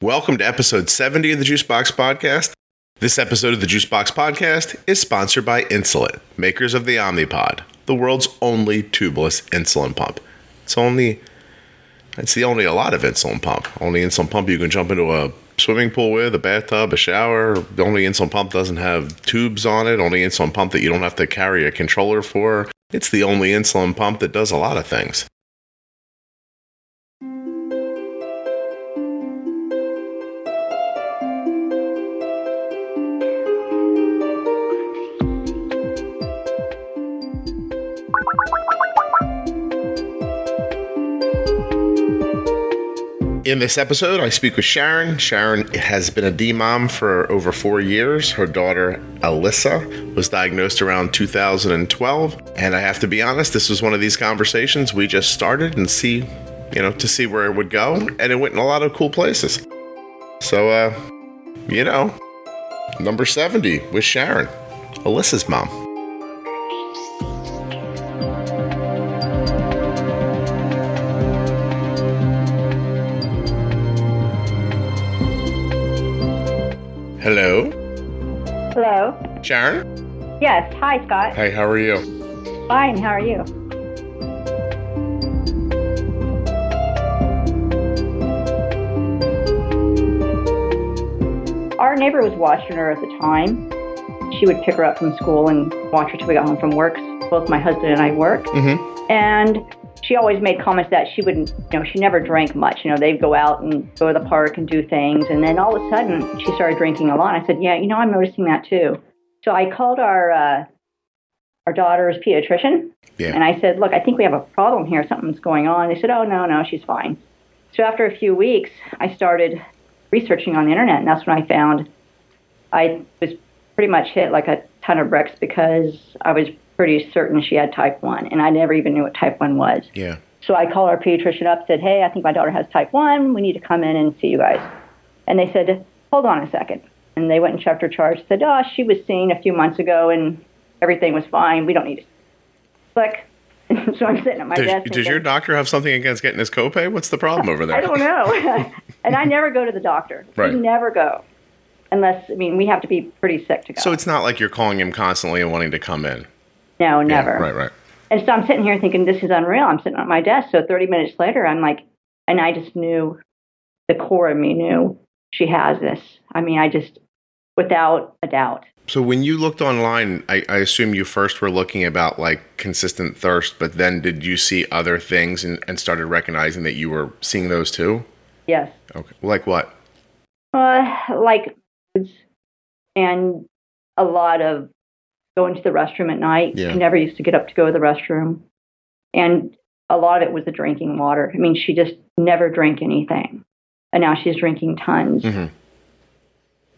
Welcome to episode 70 of the Juicebox Podcast. This episode of the Juicebox Podcast is sponsored by Insulet, makers of the Omnipod, the world's only tubeless insulin pump. It's the only allotted insulin pump. Only insulin pump you can jump into a swimming pool with, a bathtub, a shower. The only insulin pump doesn't have tubes on it. Only insulin pump that you don't have to carry a controller for. It's the only insulin pump that does a lot of things. In this episode, I speak with Sharon. Sharon has been a D-mom for over 4 years. Her daughter, Alissa, was diagnosed around 2012. And I have to be honest, this was one of these conversations we just started and to see where it would go. And it went in a lot of cool places. So, number 70 with Sharon, Alissa's mom. Hello? Hello? Sharon? Yes. Hi, Scott. Hey, how are you? Fine. How are you? Our neighbor was watching her at the time. She would pick her up from school and watch her till we got home from work. Both my husband and I work. Mm-hmm. And she always made comments that she wouldn't, she never drank much. They'd go out and go to the park and do things. And then all of a sudden, she started drinking a lot. I said, yeah, I'm noticing that too. So I called our daughter's pediatrician. Yeah. And I said, look, I think we have a problem here. Something's going on. They said, oh, no, she's fine. So after a few weeks, I started researching on the internet. And that's when I found I was pretty much hit like a ton of bricks because I was pretty certain she had type 1, and I never even knew what type 1 was. Yeah. So I called our pediatrician up, said, hey, I think my daughter has type 1. We need to come in and see you guys. And they said, hold on a second. And they went and checked her charts, said, oh, she was seen a few months ago, and everything was fine. We don't need to click. So I'm sitting at my desk. Does your doctor have something against getting his copay? What's the problem over there? I don't know. And I never go to the doctor. Right. We never go. Unless, we have to be pretty sick to go. So it's not like you're calling him constantly and wanting to come in. No, never. Yeah, right. And so I'm sitting here thinking, this is unreal. I'm sitting at my desk. So 30 minutes later, I'm like, and I just knew, the core of me knew she has this. I just, without a doubt. So when you looked online, I assume you first were looking about like consistent thirst, but then did you see other things and started recognizing that you were seeing those too? Yes. Okay. Like what? Like foods and a lot of going to the restroom at night. Yeah. She never used to get up to go to the restroom. And a lot of it was the drinking water. She just never drank anything. And now she's drinking tons. Mm-hmm.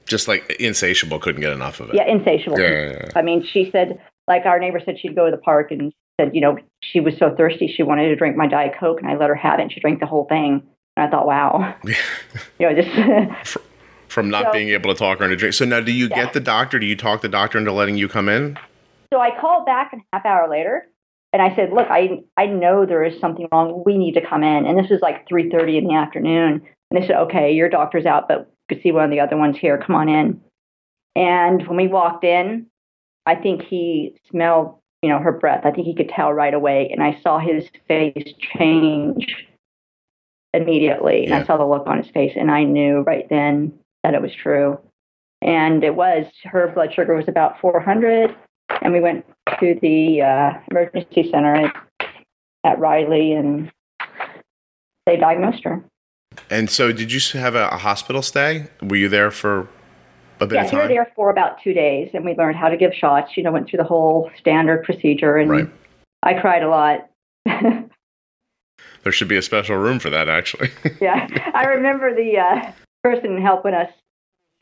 Just like insatiable, couldn't get enough of it. Yeah, insatiable. Yeah. She said, like our neighbor said she'd go to the park and said, she was so thirsty she wanted to drink my Diet Coke, and I let her have it, and she drank the whole thing. And I thought, wow. Just... From not being able to talk her into drink. So now do you get the doctor? Do you talk the doctor into letting you come in? So I called back a half hour later, and I said, look, I know there is something wrong. We need to come in. And this was like 3:30 in the afternoon. And they said, okay, your doctor's out, but you could see one of the other ones here. Come on in. And when we walked in, I think he smelled, her breath. I think he could tell right away. And I saw his face change immediately. Yeah. And I saw the look on his face, and I knew right then that it was true. And it was. Her blood sugar was about 400, and we went to the emergency center at Riley, and they diagnosed her. And so did you have a hospital stay? Were you there for a bit of time? Yeah, we were there for about 2 days, and we learned how to give shots. Went through the whole standard procedure, and right. I cried a lot. There should be a special room for that, actually. Yeah, I remember the person helping us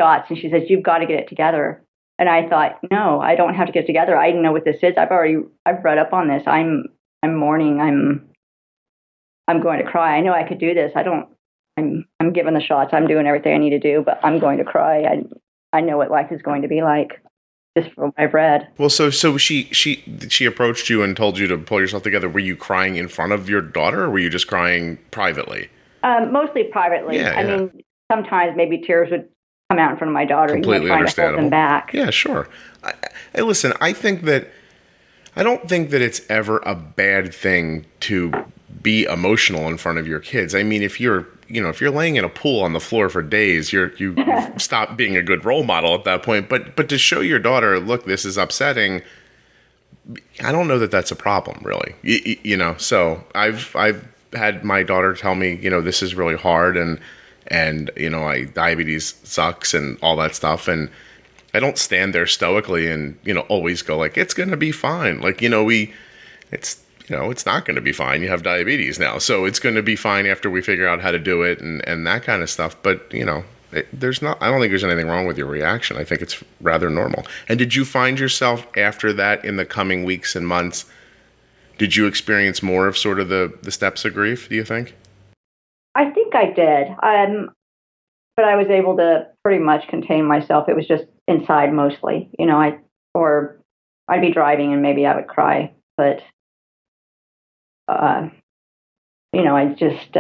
shots, and she says, you've got to get it together. And I thought, no, I don't have to get it together. I know what this is. I've read up on this. I'm mourning. I'm going to cry. I know I could do this. I'm giving the shots. I'm doing everything I need to do, but I'm going to cry. I know what life is going to be like. just from what I've read. Well, so she approached you and told you to pull yourself together. Were you crying in front of your daughter, or were you just crying privately? Mostly privately. Yeah, I mean, sometimes maybe tears would come out in front of my daughter, Completely trying to hold understandable. them back. Yeah, sure. Hey, listen, I don't think that it's ever a bad thing to be emotional in front of your kids. I mean, if you're laying in a pool on the floor for days, you stop being a good role model at that point. But to show your daughter, look, this is upsetting, I don't know that that's a problem, really. So I've had my daughter tell me, this is really hard, and diabetes sucks and all that stuff, and I don't stand there stoically and always go like it's gonna be fine. Like it's not gonna be fine. You have diabetes now, so it's gonna be fine after we figure out how to do it and that kind of stuff. But I don't think there's anything wrong with your reaction. I think it's rather normal. And did you find yourself after that in the coming weeks and months? Did you experience more of sort of the steps of grief? Do you think? I think I did. But I was able to pretty much contain myself. It was just inside mostly, I'd be driving and maybe I would cry, but, I just,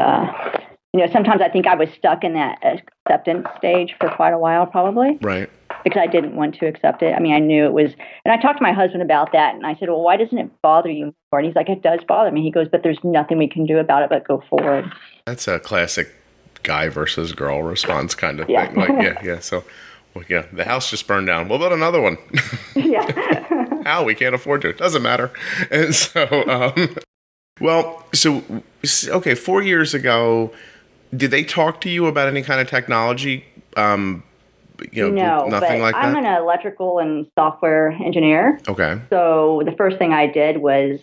sometimes I think I was stuck in that acceptance stage for quite a while, probably. Right. Because I didn't want to accept it. I mean, I knew it was, and I talked to my husband about that, and I said, well, why doesn't it bother you more? And he's like, it does bother me. He goes, but there's nothing we can do about it but go forward. That's a classic guy versus girl response kind of Yeah. thing. Like, yeah. So, the house just burned down. What about another one? Yeah. How? We can't afford to. It doesn't matter. And so, okay, 4 years ago, did they talk to you about any kind of technology? No, nothing but like that? I'm an electrical and software engineer. Okay. So the first thing I did was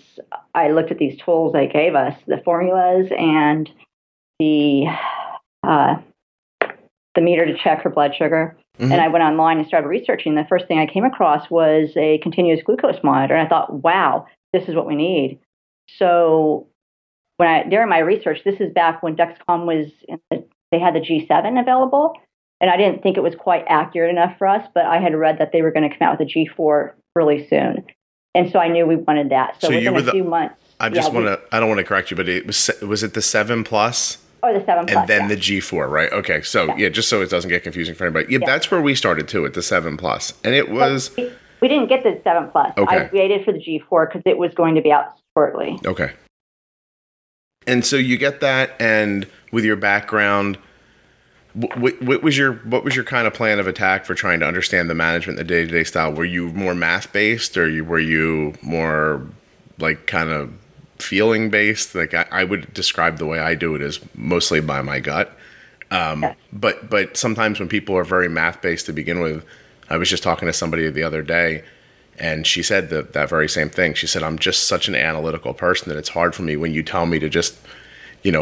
I looked at these tools they gave us, the formulas and the meter to check her blood sugar. Mm-hmm. And I went online and started researching. The first thing I came across was a continuous glucose monitor. And I thought, wow, this is what we need. So during my research, this is back when Dexcom was, they had the G7 available. And I didn't think it was quite accurate enough for us, but I had read that they were going to come out with a G4 really soon. And so I knew we wanted that. So within a few months. I don't want to correct you, but was it the 7 Plus? Oh, the 7 Plus. And then the G4, right? Okay. So just so it doesn't get confusing for anybody. Yeah, that's where we started too, at the 7 Plus. And it was. We didn't get the 7 Plus. Okay. I waited for the G4 because it was going to be out shortly. Okay. And so you get that, and with your background, what was your kind of plan of attack for trying to understand the management, the day-to-day style? Were you more math-based, or were you more like kind of feeling-based? Like I would describe the way I do it as mostly by my gut. But sometimes when people are very math-based to begin with, I was just talking to somebody the other day, and she said that very same thing. She said, I'm just such an analytical person that it's hard for me when you tell me to just,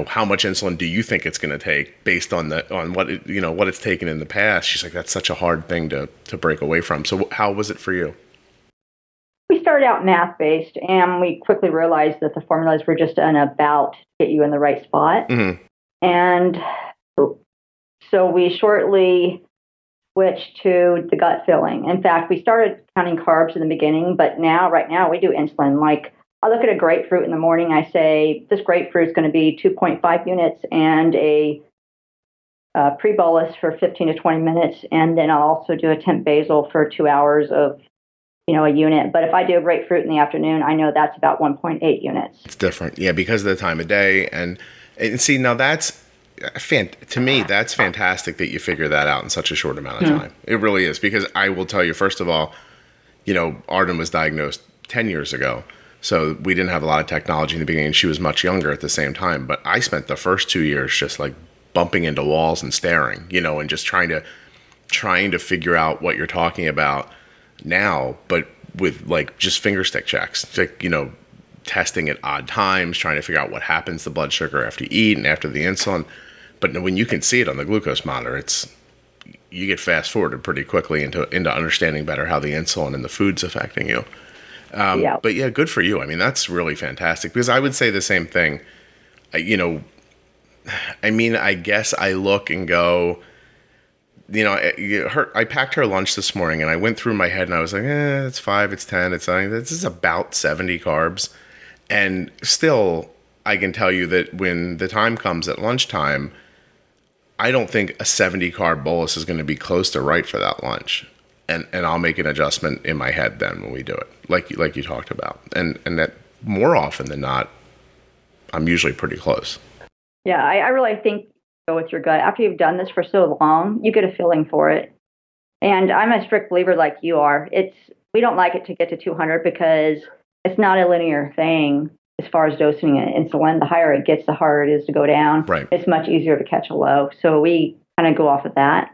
how much insulin do you think it's going to take based on what it's taken in the past? She's like, that's such a hard thing to break away from. So how was it for you? We started out math-based, and we quickly realized that the formulas were just about to get you in the right spot. Mm-hmm. And so we shortly switched to the gut filling. In fact, we started counting carbs in the beginning, but right now we do insulin. Like, I look at a grapefruit in the morning, I say, this grapefruit is going to be 2.5 units and a pre-bolus for 15 to 20 minutes. And then I'll also do a temp basal for 2 hours of, a unit. But if I do a grapefruit in the afternoon, I know that's about 1.8 units. It's different. Yeah, because of the time of day. And see, now to me, that's fantastic that you figure that out in such a short amount of time. It really is, because I will tell you, first of all, Arden was diagnosed 10 years ago. So we didn't have a lot of technology in the beginning. She was much younger at the same time. But I spent the first 2 years just like bumping into walls and staring, and just trying to figure out what you're talking about now, but with like just finger stick checks, like, testing at odd times, trying to figure out what happens to blood sugar after you eat and after the insulin. But when you can see it on the glucose monitor, you get fast forwarded pretty quickly into understanding better how the insulin and the food's affecting you. But yeah, good for you. I mean, that's really fantastic, because I would say the same thing. I guess I look and go, I packed her lunch this morning, and I went through my head and I was like, it's 5, it's 10, it's 9, this is about 70 carbs. And still, I can tell you that when the time comes at lunchtime, I don't think a 70 carb bolus is going to be close to right for that lunch. And I'll make an adjustment in my head then when we do it, like you talked about. And that more often than not, I'm usually pretty close. Yeah, I really think go with your gut. After you've done this for so long, you get a feeling for it. And I'm a strict believer like you are. We don't like it to get to 200 because it's not a linear thing as far as dosing insulin. The higher it gets, the harder it is to go down. Right. It's much easier to catch a low. So we kind of go off of that.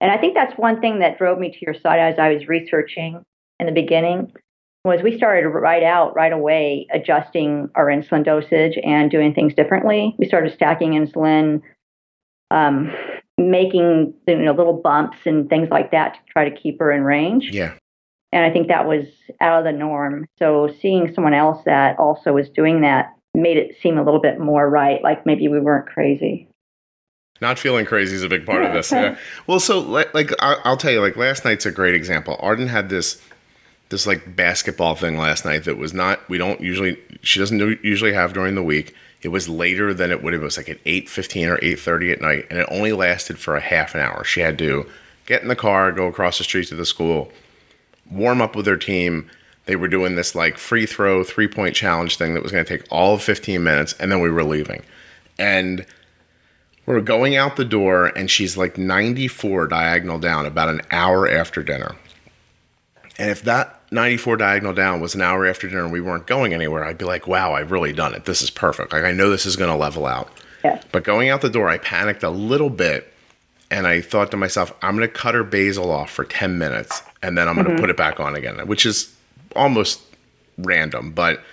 And I think that's one thing that drove me to your site as I was researching in the beginning was we started right away adjusting our insulin dosage and doing things differently. We started stacking insulin, making little bumps and things like that to try to keep her in range. Yeah. And I think that was out of the norm. So seeing someone else that also was doing that made it seem a little bit more right, like maybe we weren't crazy. Not feeling crazy is a big part of this. Yeah. Well, so like I'll tell you, like last night's a great example. Arden had this like basketball thing last night that was not. She doesn't usually have during the week. It was later than it would have. It was like at 8:15 or 8:30 at night, and it only lasted for a half an hour. She had to get in the car, go across the street to the school, warm up with her team. They were doing this like free throw 3-point challenge thing that was going to take all of 15 minutes, and then we were leaving, and we're going out the door, and she's like 94 diagonal down about an hour after dinner. And if that 94 diagonal down was an hour after dinner and we weren't going anywhere, I'd be like, wow, I've really done it. This is perfect. Like, I know this is going to level out. Yeah. But going out the door, I panicked a little bit, and I thought to myself, I'm going to cut her basal off for 10 minutes, and then I'm going to put it back on again, which is almost random. But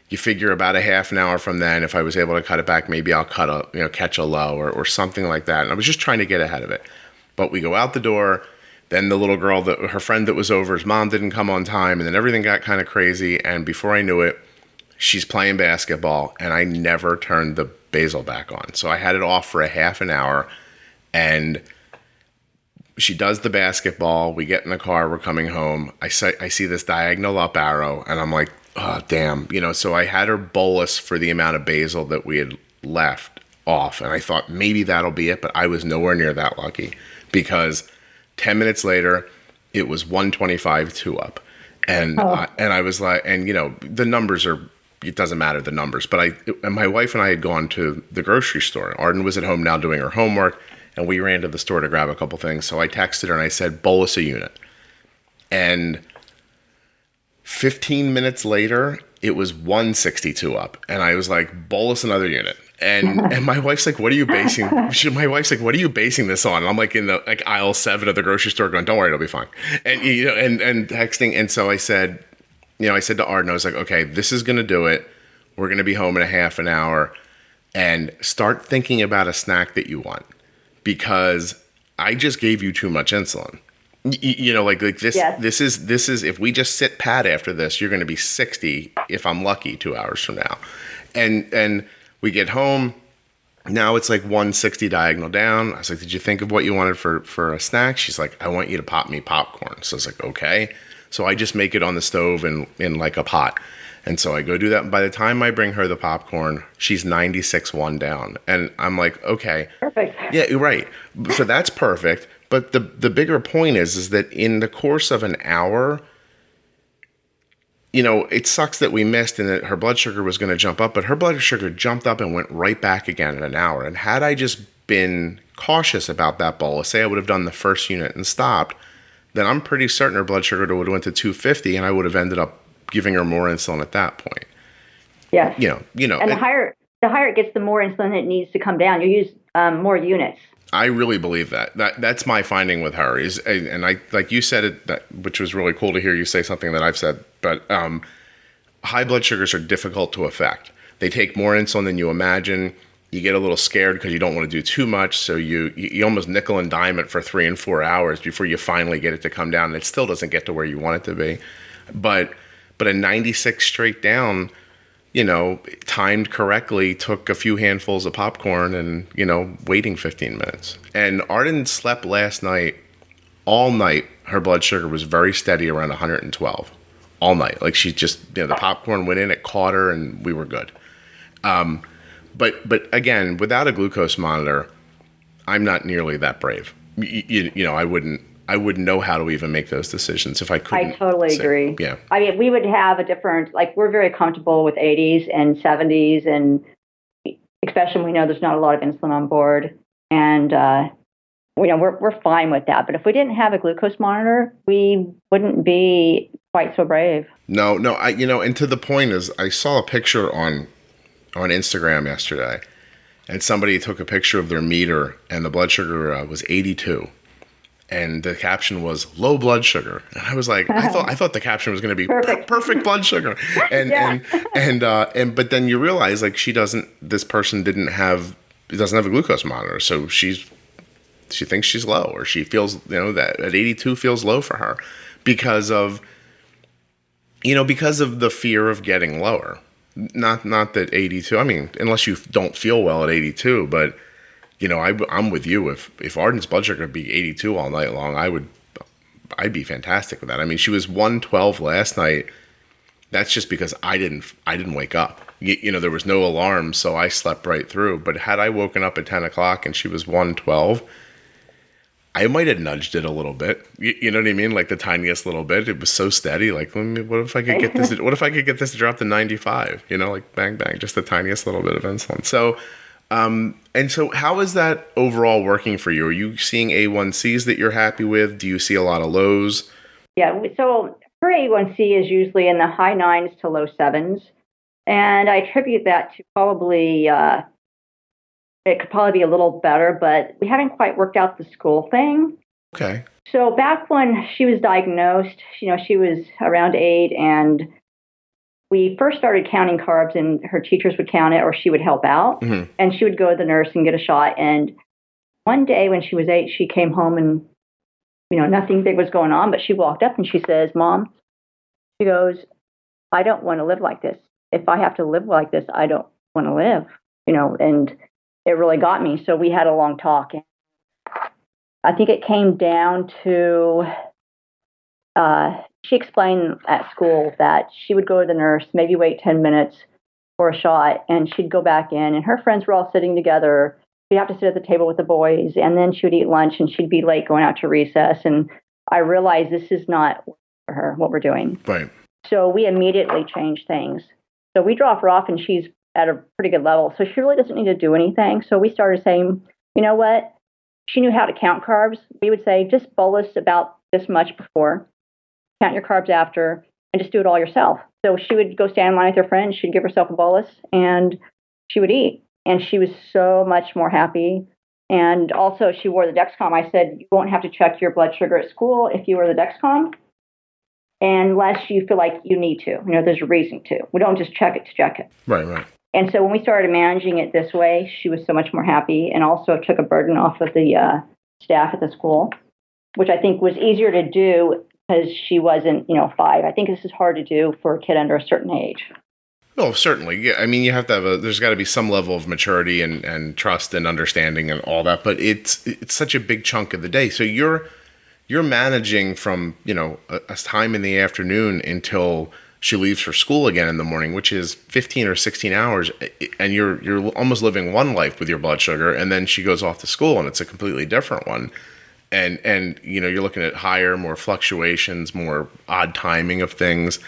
you figure about a half an hour from then, if I was able to cut it back, maybe I'll catch a low or something like that. And I was just trying to get ahead of it. But we go out the door. Then the little girl, her friend that was over, his mom didn't come on time. And then everything got kind of crazy. And before I knew it, she's playing basketball. And I never turned the basal back on. So I had it off for a half an hour. And she does the basketball. We get in the car. We're coming home. I see this diagonal up arrow. And I'm like, oh, damn. So I had her bolus for the amount of basal that we had left off. And I thought maybe that'll be it. But I was nowhere near that lucky because 10 minutes later, it was 125 2 up. And I was like, and the numbers are, it doesn't matter the numbers. But my wife and I had gone to the grocery store. Arden was at home now doing her homework. And we ran to the store to grab a couple things. So I texted her and I said, bolus a unit. And 15 minutes later, it was 162 up. And I was like, bolus another unit. And my wife's like, what are you basing? My wife's like, what are you basing this on? And I'm like in the aisle 7 of the grocery store going, don't worry, it'll be fine. And, and texting. And so I said, I said to Arden, I was like, okay, this is going to do it. We're going to be home in a half an hour. And start thinking about a snack that you want. Because I just gave you too much insulin. Like this. Yes. This is. If we just sit pat after this, you're going to be 60 if I'm lucky 2 hours from now. And we get home. Now it's like 160 diagonal down. I was like, did you think of what you wanted for a snack? She's like, I want you to pop me popcorn. So I was like, okay. So I just make it on the stove in like a pot. And so I go do that. And by the time I bring her the popcorn, she's 96-1 down. And I'm like, okay. Perfect. Yeah, you're right. So that's perfect. But the bigger point is that in the course of an hour, it sucks that we missed and that her blood sugar was going to jump up. But her blood sugar jumped up and went right back again in an hour. And had I just been cautious about that bolus, say I would have done the first unit and stopped, then I'm pretty certain her blood sugar would have went to 250 and I would have ended up giving her more insulin at that point. Yeah. And the higher it gets, the more insulin it needs to come down. You use more units. I really believe that's my finding with her is, and I, like you said it, which was really cool to hear you say something that I've said, but high blood sugars are difficult to affect. They take more insulin than you imagine. You get a little scared because you don't want to do too much. So you almost nickel and dime it for 3 and 4 hours before you finally get it to come down. And it still doesn't get to where you want it to be. But a 96 straight down, timed correctly, took a few handfuls of popcorn and, waiting 15 minutes. And Arden slept last night, all night. Her blood sugar was very steady around 112 all night. Like she just, the popcorn went in, it caught her and we were good. But again, without a glucose monitor, I'm not nearly that brave. I wouldn't know how to even make those decisions if I couldn't. I totally agree. Yeah. I mean, we would have a different, like, we're very comfortable with 80s and 70s, and especially when we know there's not a lot of insulin on board. And, we're fine with that. But if we didn't have a glucose monitor, we wouldn't be quite so brave. No, and to the point is, I saw a picture on Instagram yesterday, and somebody took a picture of their meter, and the blood sugar was 82. And the caption was low blood sugar, and I was like, I thought the caption was going to be perfect blood sugar, and but then you realize, like, this person doesn't have a glucose monitor, so she thinks she's low, or she feels that at 82 feels low for her because of the fear of getting lower. Not that 82. I mean, unless you don't feel well at 82, but. I'm with you. If Arden's blood sugar could be 82 all night long, I'd be fantastic with that. I mean, she was 112 last night. That's just because I didn't wake up. There was no alarm, so I slept right through. But had I woken up at 10 o'clock and she was 112, I might have nudged it a little bit. You know what I mean? Like the tiniest little bit. It was so steady. Like, what if I could get this? What if I could get this to drop to 95? Like bang bang, just the tiniest little bit of insulin. So. And so how is that overall working for you? Are you seeing A1Cs that you're happy with? Do you see a lot of lows? Yeah, so her A1C is usually in the high 9s to low 7s. And I attribute that to probably, it could probably be a little better, but we haven't quite worked out the school thing. Okay. So back when she was diagnosed, she was around 8, and we first started counting carbs, and her teachers would count it, or she would help out. Mm-hmm. And she would go to the nurse and get a shot. And one day when she was 8, she came home and, nothing big was going on, but she walked up and she says, Mom, she goes, I don't want to live like this. If I have to live like this, I don't want to live, and it really got me. So we had a long talk. And I think it came down to, she explained at school that she would go to the nurse, maybe wait 10 minutes for a shot, and she'd go back in, and her friends were all sitting together. She'd have to sit at the table with the boys, and then she would eat lunch, and she'd be late going out to recess. And I realized this is not for her, what we're doing. Right. So we immediately changed things. So we drop her off, and she's at a pretty good level. So she really doesn't need to do anything. So we started saying, you know what? She knew how to count carbs. We would say, just bolus about this much before. Count your carbs after, and just do it all yourself. So she would go stand in line with her friends, she'd give herself a bolus, and she would eat. And she was so much more happy. And also she wore the Dexcom. I said, you won't have to check your blood sugar at school if you wear the Dexcom, unless you feel like you need to. There's a reason to. We don't just check it to check it. Right. And so when we started managing it this way, she was so much more happy, and also took a burden off of the staff at the school, which I think was easier to do because she wasn't, 5. I think this is hard to do for a kid under a certain age. Oh, certainly. Yeah. I mean, you have to have there's got to be some level of maturity and trust and understanding and all that, but it's such a big chunk of the day. So you're managing from, a time in the afternoon until she leaves for school again in the morning, which is 15 or 16 hours, and you're almost living one life with your blood sugar, and then she goes off to school and it's a completely different one. And you're looking at higher, more fluctuations, more odd timing of things.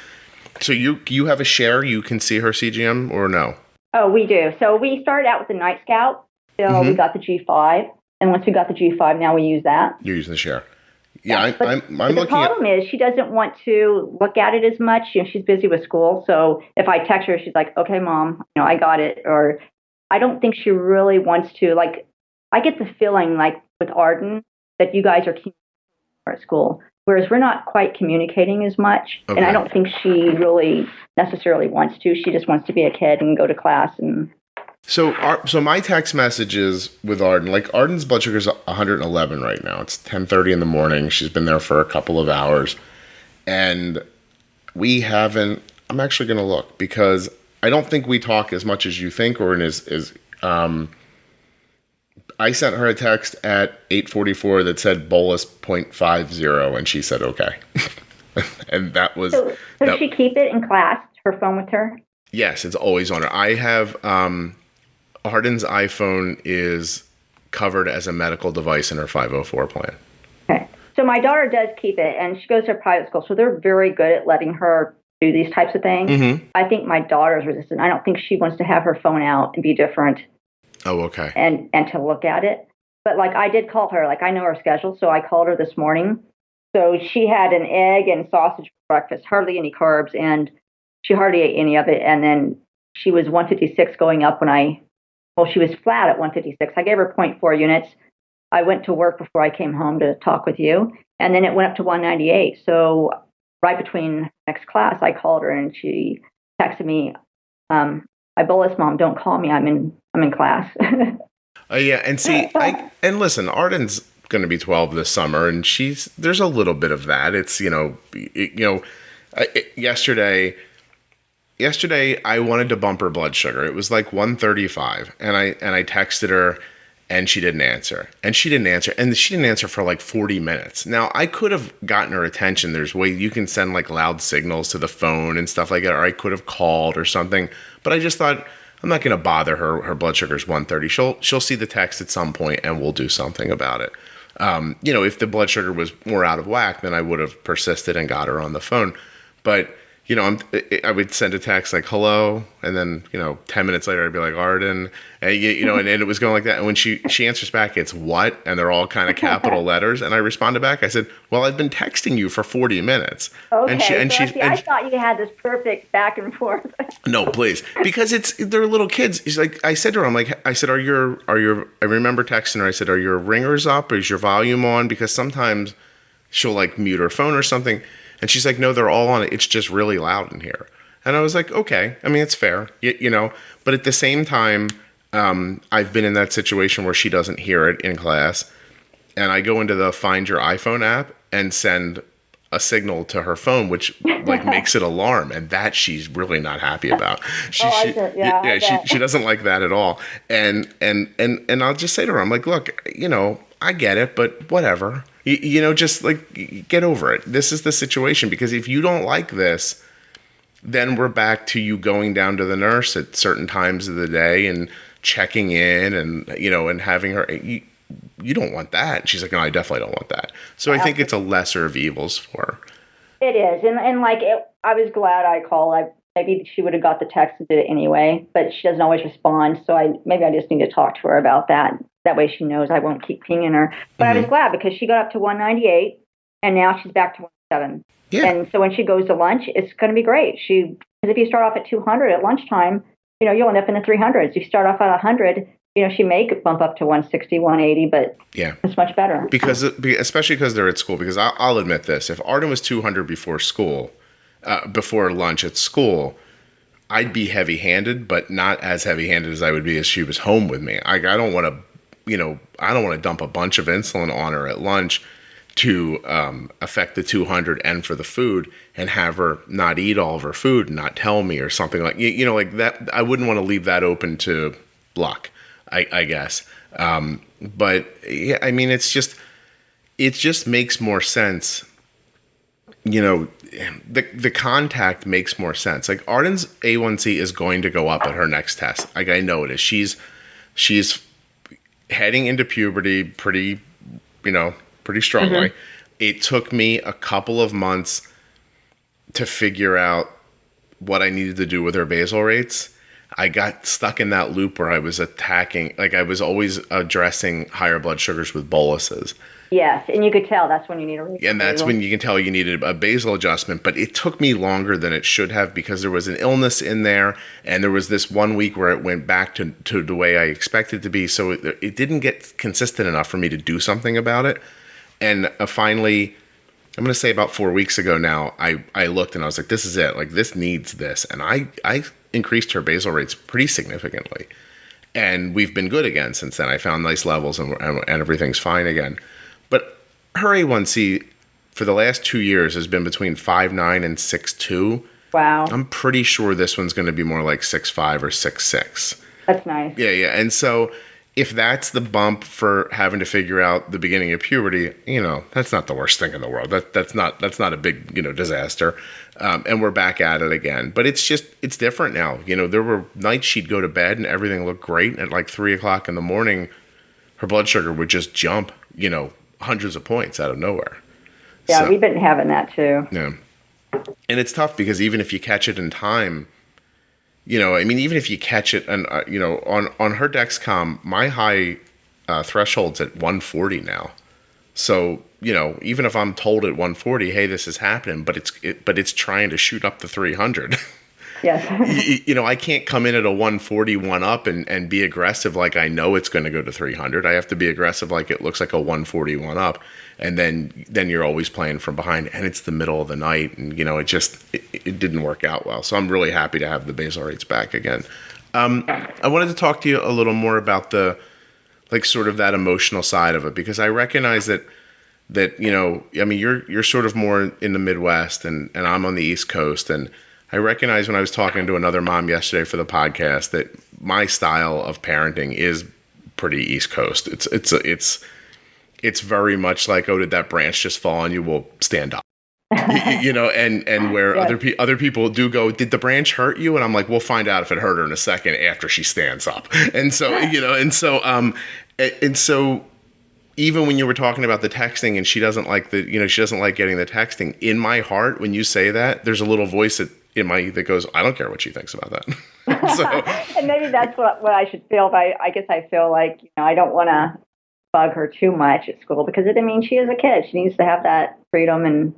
So you have a share, you can see her CGM or no? Oh, we do. So we started out with the Night Scout. So we got the G5. And once we got the G5, now we use that. You're using the share. Yeah, but I'm looking the problem is she doesn't want to look at it as much. She's busy with school. So if I text her, she's like, okay, Mom, I got it. Or I don't think she really wants to. Like, I get the feeling like with Arden that you guys are communicating at school, whereas we're not quite communicating as much. Okay. And I don't think she really necessarily wants to. She just wants to be a kid and go to class. And so my text messages with Arden, like Arden's blood sugar is 111 right now. It's 10:30 in the morning. She's been there for a couple of hours, and we haven't. I'm actually going to look because I don't think we talk as much as you think, or as I sent her a text at 8:44 that said bolus 0.50, and she said okay. And that was. So does she keep it in class? Her phone with her? Yes, it's always on her. I have Arden's iPhone is covered as a medical device in her 504 plan. Okay. So my daughter does keep it, and she goes to a private school, so they're very good at letting her do these types of things. Mm-hmm. I think my daughter's resistant. I don't think she wants to have her phone out and be different. Oh, okay. And to look at it. But like I did call her, like I know her schedule, so I called her this morning. So she had an egg and sausage for breakfast, hardly any carbs, and she hardly ate any of it. And then she was 156 going up she was flat at 156. I gave her 0.4 units. I went to work before I came home to talk with you, and then it went up to 198. So right between next class, I called her and she texted me, "I bolus, Mom. Don't call me. I'm in class." Yeah, and see, and listen, Arden's going to be 12 this summer, and there's a little bit of that. It's yesterday I wanted to bump her blood sugar. It was like 135, and I texted her. And she didn't answer. And she didn't answer for like 40 minutes. Now, I could have gotten her attention. There's ways you can send like loud signals to the phone and stuff like that, or I could have called or something. But I just thought, I'm not going to bother her. Her blood sugar is 130. She'll see the text at some point and we'll do something about it. If the blood sugar was more out of whack, then I would have persisted and got her on the phone. But I would send a text like, hello. And then, 10 minutes later, I'd be like, Arden, and it was going like that. And when she answers back, it's what? And they're all kind of capital letters. And I responded back. I said, well, I've been texting you for 40 minutes. Okay. I thought you had this perfect back and forth. No, please. Because they're little kids. She's like, I said to her, I remember texting her. I said, are your ringers up? Or is your volume on? Because sometimes she'll like mute her phone or something. And she's like, no, they're all on it. It's just really loud in here. And I was like, okay. I mean, it's fair, But at the same time, I've been in that situation where she doesn't hear it in class. And I go into the Find Your iPhone app and send a signal to her phone, which like makes it alarm. And that she's really not happy about. She doesn't like that at all. And I'll just say to her, I'm like, look, I get it, but whatever. Just like get over it. This is the situation, because if you don't like this, then we're back to you going down to the nurse at certain times of the day and checking in and having her. You don't want that. And she's like, no, I definitely don't want that. So I think it's a lesser of evils for her. It is. And like, I was glad I called. Maybe she would have got the text and did it anyway, but she doesn't always respond. So I just need to talk to her about that. That way she knows I won't keep pinging her. But I was glad because she got up to 198 and now she's back to 107. Yeah. And so when she goes to lunch, it's going to be great. Because if you start off at 200 at lunchtime, you'll end up in the 300s. You start off at 100, she may bump up to 160, 180, but it's much better. Especially because they're at school. Because I'll admit this. If Arden was 200 before school, before lunch at school, I'd be heavy-handed, but not as heavy-handed as I would be if she was home with me. I don't want to I don't want to dump a bunch of insulin on her at lunch to affect the 200 and for the food, and have her not eat all of her food and not tell me or something like like that. I wouldn't want to leave that open to luck, I guess. But yeah, I mean, it just makes more sense. The contact makes more sense. Like Arden's A1C is going to go up at her next test. Like I know it is. She's heading into puberty pretty strongly. Mm-hmm. It took me a couple of months to figure out what I needed to do with her basal rates. I got stuck in that loop where I was I was always addressing higher blood sugars with boluses. Yes, and you could tell that's when you need a basal. And that's when you can tell you needed a basal adjustment. But it took me longer than it should have because there was an illness in there, and there was this 1 week where it went back to the way I expected it to be. So it didn't get consistent enough for me to do something about it. And finally, I'm going to say about 4 weeks ago now, I looked and I was like, this is it. Like, this needs this. And I increased her basal rates pretty significantly. And we've been good again since then. I found nice levels and everything's fine again. But her A1C for the last 2 years has been between 5.9 and 6.2. Wow. I'm pretty sure this one's going to be more like 6.5 or 6.6. That's nice. Yeah. And so if that's the bump for having to figure out the beginning of puberty, that's not the worst thing in the world. That's not a big, disaster. And we're back at it again. But it's different now. There were nights she'd go to bed and everything looked great. At like 3 o'clock in the morning, her blood sugar would just jump, hundreds of points out of nowhere. Yeah, So, we've been having that too. Yeah. And it's tough because even if you catch it in time, even if you catch it and, on her Dexcom, my high threshold's at 140 now. So, even if I'm told at 140, hey, this is happening, but it's trying to shoot up to 300. Yes. I can't come in at a 141 up and be aggressive like I know it's going to go to 300. I have to be aggressive like it looks like a 141 up. And then you're always playing from behind, and it's the middle of the night, and it didn't work out well. So I'm really happy to have the basal rates back again. I wanted to talk to you a little more about the sort of that emotional side of it, because I recognize that you're sort of more in the Midwest, and I'm on the East Coast, and I recognize when I was talking to another mom yesterday for the podcast that my style of parenting is pretty East Coast. It's very much like, oh, did that branch just fall on you? Well, stand up. And where Yes. other people do go, did the branch hurt you? And I'm like, we'll find out if it hurt her in a second after she stands up. And so, and so even when you were talking about the texting and she doesn't like she doesn't like getting the texting, in my heart, when you say that, there's a little voice that goes, I don't care what she thinks about that. So, and maybe that's what I should feel. But I guess I feel like, I don't want to bug her too much at school because she is a kid. She needs to have that freedom. And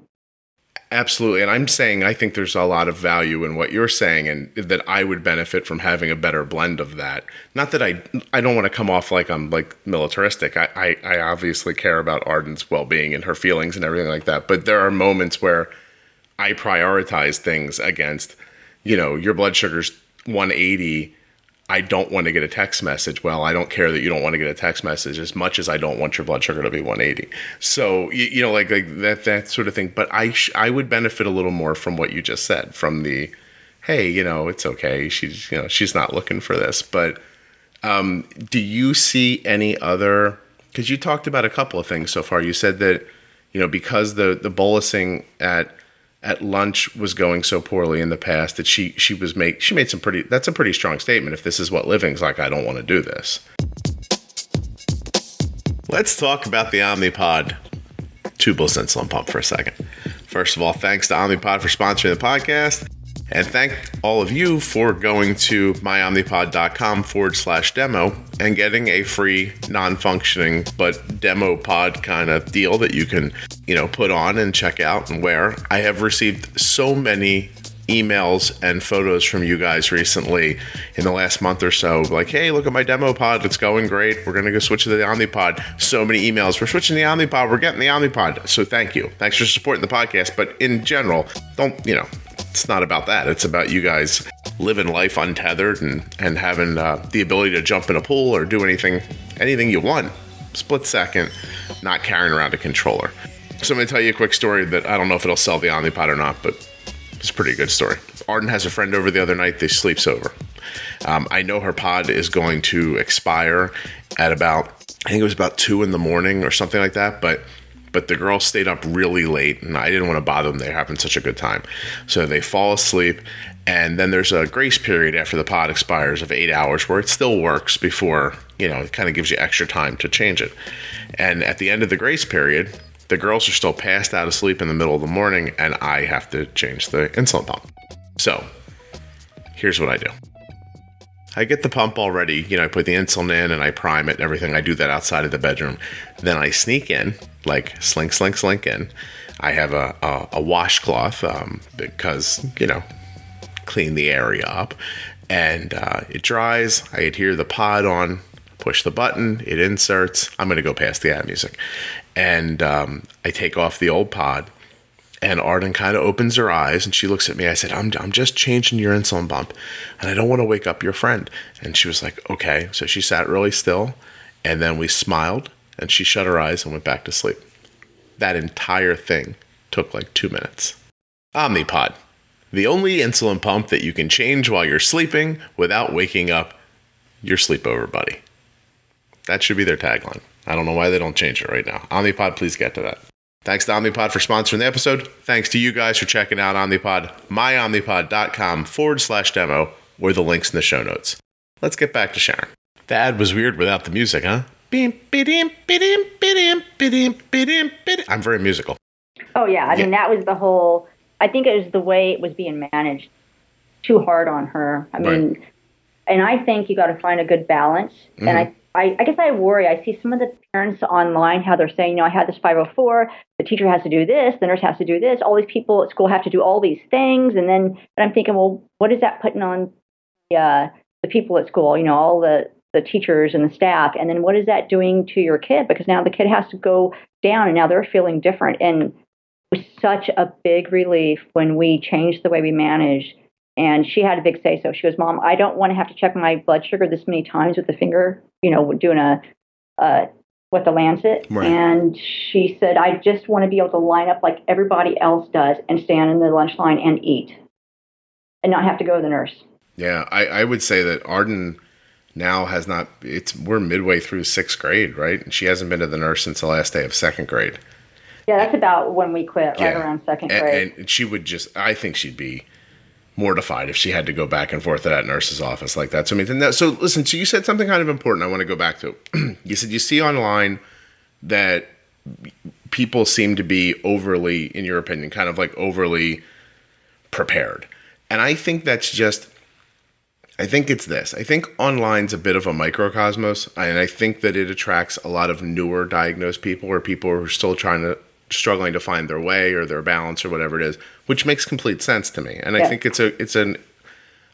absolutely. And I'm saying, I think there's a lot of value in what you're saying, and that I would benefit from having a better blend of that. Not that I don't want to come off like I'm militaristic. I obviously care about Arden's well-being and her feelings and everything like that. But there are moments where I prioritize things against, your blood sugar's 180. I don't want to get a text message. Well, I don't care that you don't want to get a text message as much as I don't want your blood sugar to be 180. So, like that sort of thing. But I would benefit a little more from what you just said, from the, hey, it's okay. She's not looking for this. But do you see any other, because you talked about a couple of things so far. You said that, because the bolusing at lunch was going so poorly in the past that she made some that's a pretty strong statement. If this is what living's like, I don't want to do this. Let's talk about the Omnipod tubeless insulin pump for a second. First of all, thanks to Omnipod for sponsoring the podcast. And thank all of you for going to myomnipod.com/demo and getting a free non-functioning but demo pod kind of deal that you can, put on and check out and wear. I have received so many emails and photos from you guys recently in the last month or so, like, hey, look at my demo pod, it's going great, we're going to go switch to the Omnipod. So many emails, we're switching to the Omnipod, we're getting the Omnipod. So thank you. Thanks for supporting the podcast. But in general, it's not about that. It's about you guys living life untethered and having the ability to jump in a pool or do anything you want, split second, not carrying around a controller. So I'm going to tell you a quick story that I don't know if it'll sell the Omnipod or not, but it's a pretty good story. Arden has a friend over the other night. They sleeps over. I know her pod is going to expire at about 2 a.m. or something like that, but the girls stayed up really late, and I didn't want to bother them. They're having such a good time. So they fall asleep, and then there's a grace period after the pod expires of 8 hours where it still works before, it kind of gives you extra time to change it. And at the end of the grace period, the girls are still passed out asleep in the middle of the morning, and I have to change the insulin pump. So here's what I do. I get the pump all ready. I put the insulin in and I prime it and everything. I do that outside of the bedroom. Then I sneak in, like slink in. I have a washcloth because, clean the area up. And it dries. I adhere the pod on, push the button, it inserts. I'm going to go past the ad music. And I take off the old pod. And Arden kind of opens her eyes and she looks at me. I said, I'm just changing your insulin pump and I don't want to wake up your friend. And she was like, okay. So she sat really still and then we smiled and she shut her eyes and went back to sleep. That entire thing took like 2 minutes. Omnipod, the only insulin pump that you can change while you're sleeping without waking up your sleepover buddy. That should be their tagline. I don't know why they don't change it right now. Omnipod, please get to that. Thanks to Omnipod for sponsoring the episode. Thanks to you guys for checking out Omnipod. myomnipod.com/demo, or the links in the show notes. Let's get back to Sharon. The ad was weird without the music, huh? I'm very musical. Oh, yeah. I mean, that was the whole, I think it was the way it was being managed too hard on her. I mean, and I think you got to find a good balance. Mm-hmm. And I guess I worry. I see some of the parents online, how they're saying, I had this 504, the teacher has to do this, the nurse has to do this, all these people at school have to do all these things. And I'm thinking, well, what is that putting on the people at school, all the teachers and the staff? And then what is that doing to your kid? Because now the kid has to go down and now they're feeling different. And it was such a big relief when we changed the way we managed. And she had a big say so. She goes, Mom, I don't want to have to check my blood sugar this many times with the finger, doing with the lancet. Right. And she said, I just want to be able to line up like everybody else does and stand in the lunch line and eat and not have to go to the nurse. Yeah, I would say that Arden now has not, we're midway through 6th grade, right? And she hasn't been to the nurse since the last day of 2nd grade. Yeah, that's about when we quit, right around 2nd grade. And she would I think she'd be mortified if she had to go back and forth to that nurse's office like that. So listen, so you said something kind of important I want to go back to. You said you see online that people seem to be overly, in your opinion, kind of like overly prepared. And I think that's just, I think it's this. I think online's a bit of a microcosmos, and I think that it attracts a lot of newer diagnosed people or people who are still struggling to find their way or their balance or whatever it is, which makes complete sense to me. And I think it's a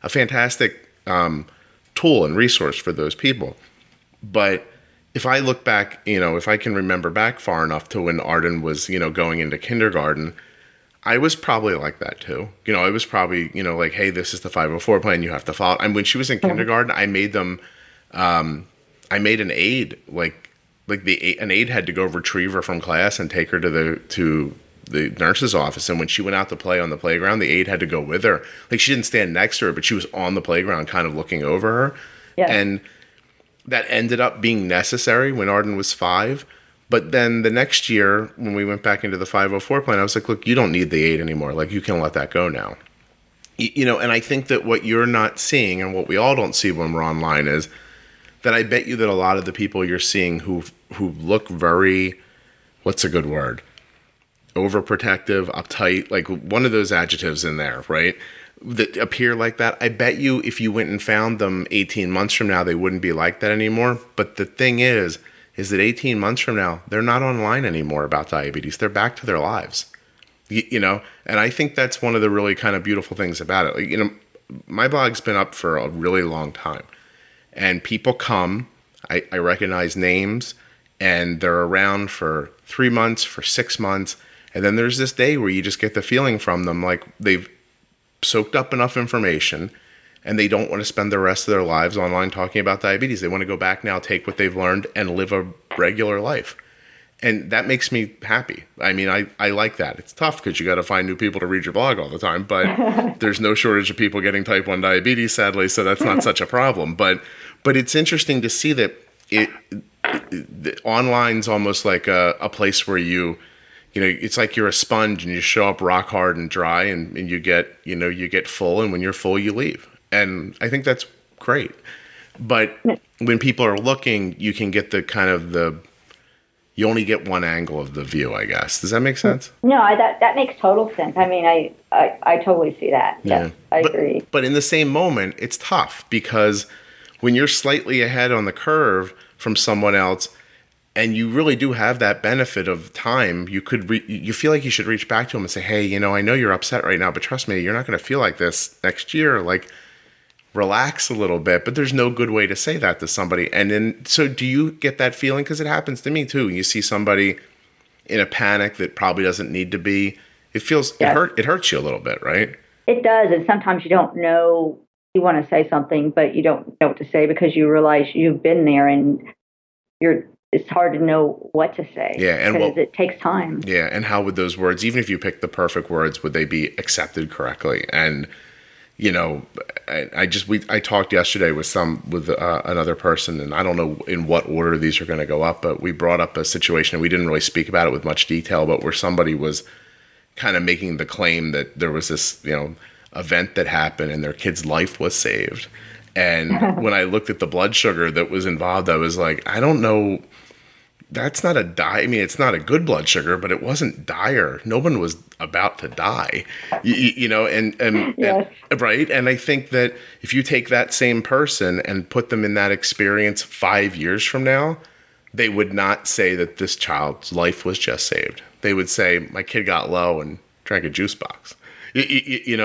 fantastic tool and resource for those people. But if I look back, if I can remember back far enough to when Arden was, going into kindergarten, I was probably like that too. I was probably, like, hey, this is the 504 plan, you have to follow. And when she was in kindergarten, I made them, I made an aide, an aide had to go retrieve her from class and take her to the nurse's office. And when she went out to play on the playground, the aide had to go with her. Like, she didn't stand next to her, but she was on the playground kind of looking over her. Yeah. And that ended up being necessary when Arden was 5. But then the next year, when we went back into the 504 plan, I was like, look, you don't need the aid anymore. Like, you can let that go now. And I think that what you're not seeing and what we all don't see when we're online is that I bet you that a lot of the people you're seeing who look very, what's a good word? Overprotective, uptight, like one of those adjectives in there, right? That appear like that. I bet you if you went and found them 18 months from now, they wouldn't be like that anymore. But the thing is that 18 months from now, they're not online anymore about diabetes. They're back to their lives, and I think that's one of the really kind of beautiful things about it. Like, my blog's been up for a really long time, and people come, I recognize names, and they're around for 3 months, for 6 months. And then there's this day where you just get the feeling from them, like they've soaked up enough information and they don't want to spend the rest of their lives online talking about diabetes. They want to go back now, take what they've learned, and live a regular life. And that makes me happy. I mean, I like that. It's tough because you got to find new people to read your blog all the time, but there's no shortage of people getting type 1 diabetes, sadly, so that's not such a problem. But it's interesting to see that online's almost like a place where it's like you're a sponge and you show up rock hard and dry and you get full, and when you're full, you leave. And I think that's great. But when people are looking, you can get you only get one angle of the view, I guess. Does that make sense? No, that makes total sense. I mean, I totally see that. Yeah, I agree. But in the same moment, it's tough because when you're slightly ahead on the curve from someone else, and you really do have that benefit of time, you feel like you should reach back to them and say, hey, I know you're upset right now, but trust me, you're not going to feel like this next year. Like, relax a little bit. But there's no good way to say that to somebody. And then, so do you get that feeling? Because it happens to me too. You see somebody in a panic that probably doesn't need to be. It hurts you a little bit, right? It does. And sometimes you don't know, you want to say something, but you don't know what to say because you realize you've been there and it's hard to know what to say. Yeah, and because it takes time. Yeah, and how would those words, even if you pick the perfect words, would they be accepted correctly? And I talked yesterday with another person, and I don't know in what order these are going to go up, but we brought up a situation, and we didn't really speak about it with much detail, but where somebody was kind of making the claim that there was this event that happened and their kid's life was saved. And when I looked at the blood sugar that was involved, I was like, I don't know. That's not I mean, it's not a good blood sugar, but it wasn't dire. No one was about to die, Yes. and right. And I think that if you take that same person and put them in that experience 5 years from now, they would not say that this child's life was just saved. They would say, my kid got low and drank a juice box.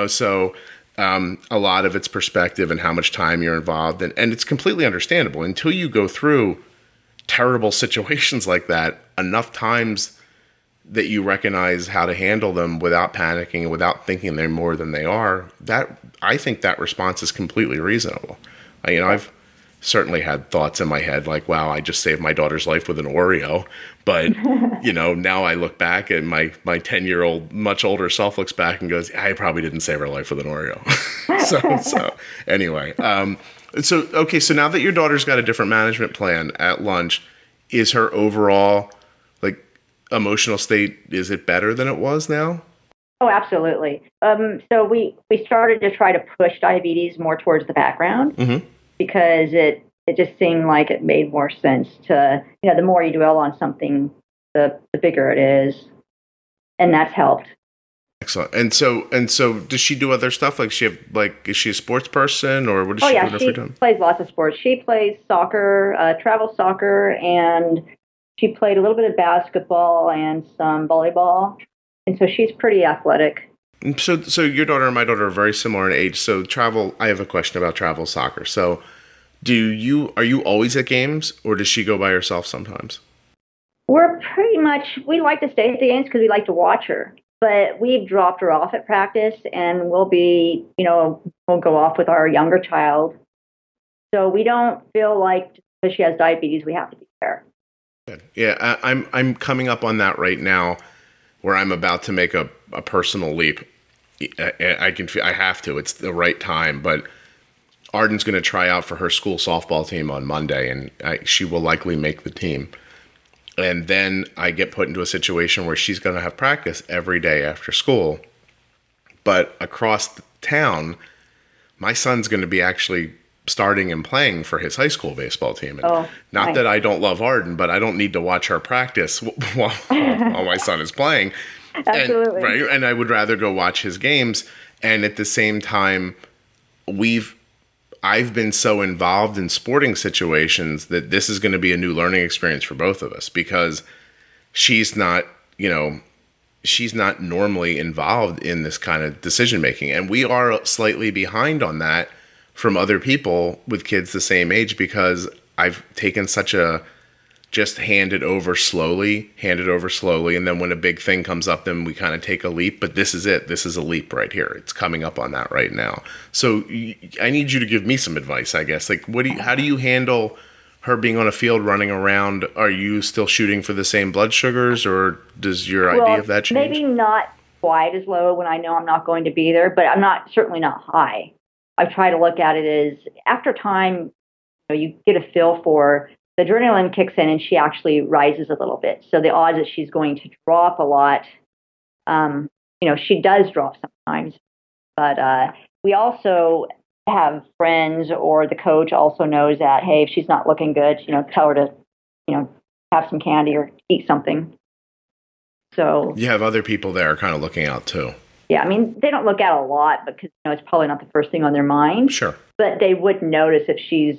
So a lot of it's perspective and how much time you're involved. And it's completely understandable until you go through terrible situations like that enough times that you recognize how to handle them without panicking and without thinking they're more than they are. That I think that response is completely reasonable. I've certainly had thoughts in my head like, wow, I just saved my daughter's life with an Oreo. But, now I look back and my 10-year-old, much older self looks back and goes, I probably didn't save her life with an Oreo. so anyway, so now that your daughter's got a different management plan at lunch, is her overall emotional state, is it better than it was now? Oh, absolutely. So we started to try to push diabetes more towards the background because it just seemed like it made more sense to, the more you dwell on something, the bigger it is. And that's helped. Excellent. And so does she do other stuff? Is she a sports person, or what does she do in her free time? She plays lots of sports. She plays soccer, travel soccer, and she played a little bit of basketball and some volleyball. And so she's pretty athletic. So your daughter and my daughter are very similar in age. So I have a question about travel soccer. So are you always at games, or does she go by herself sometimes? We like to stay at the games because we like to watch her. But we've dropped her off at practice, and we'll go off with our younger child. So we don't feel like because she has diabetes, we have to be there. Yeah, I'm coming up on that right now, where I'm about to make a personal leap. I have to. It's the right time. But Arden's going to try out for her school softball team on Monday, and she will likely make the team. And then I get put into a situation where she's going to have practice every day after school. But across the town, my son's going to be actually starting and playing for his high school baseball team. And not that I don't love Arden, but I don't need to watch her practice while my son is playing. Absolutely. And I would rather go watch his games. And at the same time, I've been so involved in sporting situations that this is going to be a new learning experience for both of us, because she's not normally involved in this kind of decision making. And we are slightly behind on that from other people with kids the same age, because I've taken such a just hand it over slowly. And then when a big thing comes up, then we kind of take a leap. But this is it. This is a leap right here. It's coming up on that right now. So I need you to give me some advice, I guess. How do you handle her being on a field running around? Are you still shooting for the same blood sugars, or does your idea of that change? Maybe not quite as low when I know I'm not going to be there, but I'm certainly not high. I try to look at it as after time, you get a feel for the adrenaline kicks in and she actually rises a little bit. So the odds that she's going to drop a lot, she does drop sometimes. But we also have friends, or the coach also knows that, hey, if she's not looking good, tell her to, have some candy or eat something. So you have other people there kind of looking out too. Yeah, they don't look out a lot because it's probably not the first thing on their mind. Sure. But they would notice if she's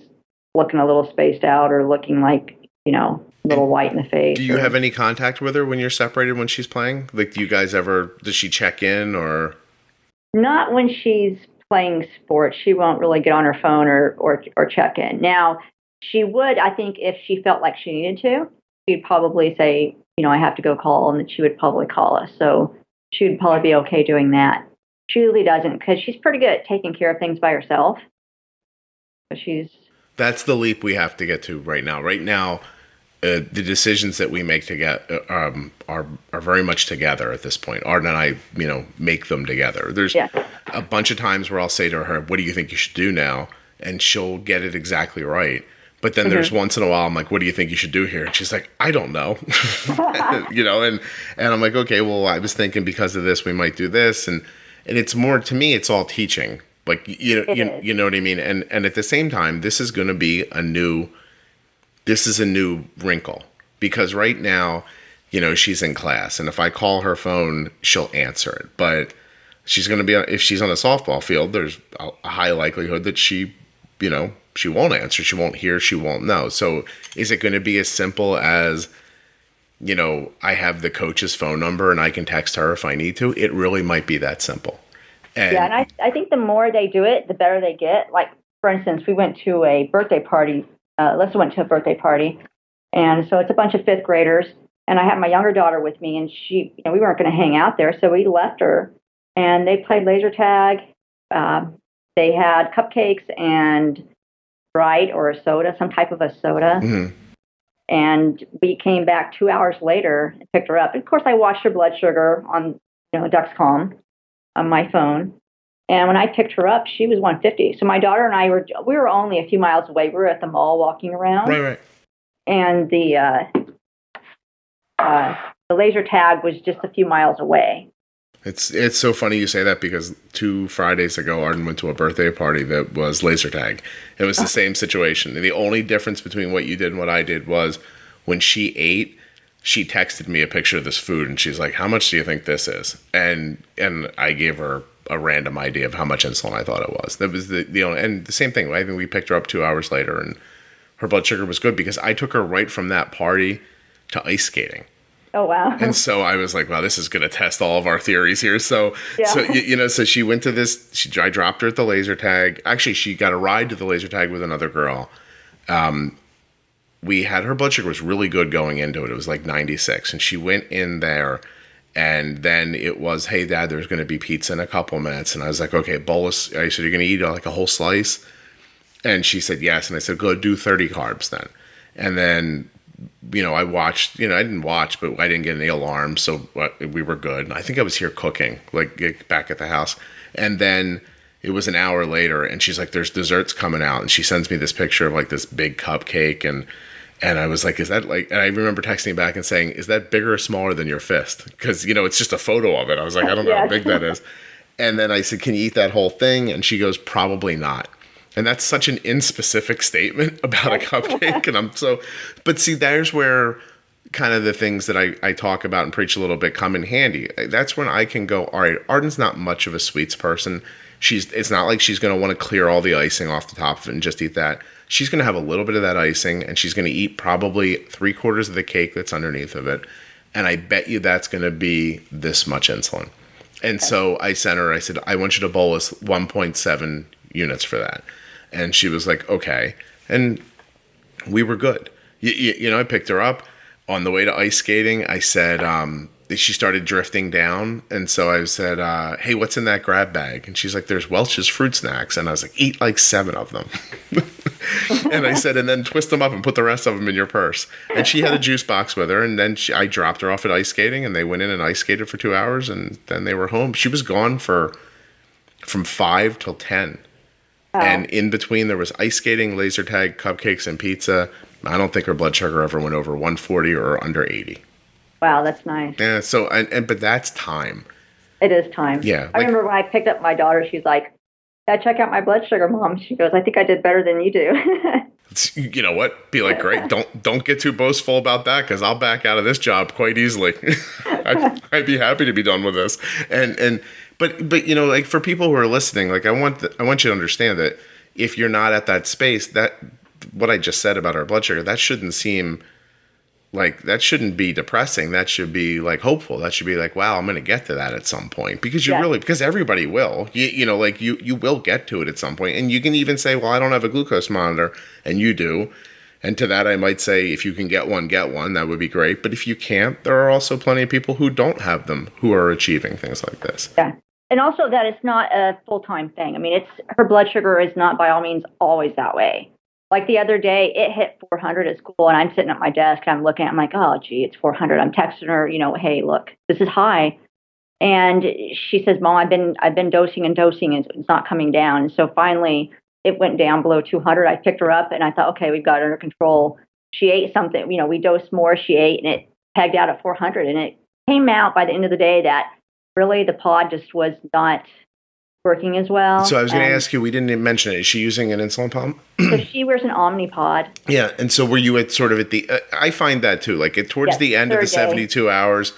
looking a little spaced out or looking like, a little white in the face. Do you have any contact with her when you're separated when she's playing? Do you guys does she check in or? Not when she's playing sports. She won't really get on her phone or check in. Now, she would, I think, if she felt like she needed to, she'd probably say, I have to go call, and then she would probably call us. So she would probably be okay doing that. She usually doesn't, because she's pretty good at taking care of things by herself. So that's the leap we have to get to right now. Right now, the decisions that we make together are very much together at this point. Arden and I, make them together. There's a bunch of times where I'll say to her, "What do you think you should do now?" And she'll get it exactly right. But then there's once in a while I'm like, "What do you think you should do here?" And she's like, "I don't know," and I'm like, "Okay, well, I was thinking because of this, we might do this," and it's more, to me, it's all teaching. Like, It you know what I mean? And at the same time, this is going to be a new wrinkle, because right now, she's in class, and if I call her phone, she'll answer it. But she's going to be, if she's on a softball field, there's a high likelihood that she won't answer, she won't hear, she won't know. So is it going to be as simple as, I have the coach's phone number and I can text her if I need to? It really might be that simple. And I think the more they do it, the better they get. Like, for instance, we went to a birthday party. Alyssa went to a birthday party. And so it's a bunch of fifth graders. And I had my younger daughter with me, and she, we weren't going to hang out there. So we left her, and they played laser tag. They had cupcakes and Sprite or a soda, some type of a soda. Mm-hmm. And we came back 2 hours later and picked her up. And of course, I watched her blood sugar on, Dexcom on my phone. And when I picked her up, she was 150. So my daughter and I we were only a few miles away. We were at the mall walking around. Right. And the laser tag was just a few miles away. It's so funny you say that, because 2 Fridays ago, Arden went to a birthday party that was laser tag. It was the same situation. And the only difference between what you did and what I did was, when she ate, she texted me a picture of this food, and she's like, "How much do you think this is?" And I gave her a random idea of how much insulin I thought it was. That was the only, and the same thing. I think we picked her up 2 hours later, and her blood sugar was good, because I took her right from that party to ice skating. Oh, wow. And so I was like, wow, this is going to test all of our theories here. So, so she went to this, I dropped her at the laser tag. Actually, she got a ride to the laser tag with another girl. We had, her blood sugar was really good going into it. It was like 96. And she went in there, and then it was, "Hey, Dad, there's going to be pizza in a couple minutes." And I was like, "Okay, bolus." I said, "You're going to eat like a whole slice?" And she said, "Yes." And I said, "Go do 30 carbs then." And then, I watched, I didn't watch, but I didn't get any alarms. So we were good. I think I was here cooking, like back at the house. And then it was an hour later, and she's like, "There's desserts coming out." And she sends me this picture of like this big cupcake. And I was like, "Is that like," and I remember texting back and saying, "Is that bigger or smaller than your fist?" Because, it's just a photo of it. I was like, "I don't know how big that is." And then I said, "Can you eat that whole thing?" And she goes, "Probably not." And that's such an inspecific statement about a cupcake. And but see, there's where kind of the things that I talk about and preach a little bit come in handy. That's when I can go, all right, Arden's not much of a sweets person. It's not like she's going to want to clear all the icing off the top of it and just eat that. She's going to have a little bit of that icing, and she's going to eat probably 3/4 of the cake that's underneath of it. And I bet you that's going to be this much insulin. And so I sent her, I said, "I want you to bolus 1.7 units for that." And she was like, "Okay." And we were good. I picked her up on the way to ice skating. I said, she started drifting down. And so I said, "Hey, what's in that grab bag?" And she's like, "There's Welch's fruit snacks." And I was like, "Eat like 7 of them." And I said, "And then twist them up and put the rest of them in your purse." And she had a juice box with her. And then I dropped her off at ice skating, and they went in and ice skated for 2 hours. And then they were home. She was gone from 5 till 10. Oh. And in between, there was ice skating, laser tag, cupcakes, and pizza. I don't think her blood sugar ever went over 140 or under 80. Wow, that's nice. Yeah, so, but that's time. It is time. Yeah. I remember when I picked up my daughter, she's like, "Yeah, check out my blood sugar, Mom." She goes, "I think I did better than you do." You know what? Be like, "Great, don't get too boastful about that, because I'll back out of this job quite easily." I'd be happy to be done with this. But like, for people who are listening, like, I want you to understand that if you're not at that space, that what I just said about our blood sugar, that shouldn't seem like, that shouldn't be depressing. That should be like hopeful. That should be like, wow, I'm going to get to that at some point, because because everybody will, like you will get to it at some point. And you can even say, "Well, I don't have a glucose monitor," and you do. And to that, I might say, if you can get one, that would be great. But if you can't, there are also plenty of people who don't have them, who are achieving things like this. Yeah. And also that it's not a full-time thing. I mean, her blood sugar is not by all means always that way. Like the other day, it hit 400 at school, and I'm sitting at my desk, and I'm looking, I'm like, "Oh, gee, it's 400. I'm texting her, "Hey, look, this is high." And she says, "Mom, I've been dosing, and it's not coming down." And so finally, it went down below 200. I picked her up, and I thought, okay, we've got it under control. She ate something, we dosed more. She ate, and it pegged out at 400. And it came out by the end of the day that really the pod just was not working as well. So I was going to ask you, we didn't even mention it. Is she using an insulin pump? So she wears an Omnipod. Yeah. And so were you at sort of at the, I find that too, like towards the end of the 72 hours,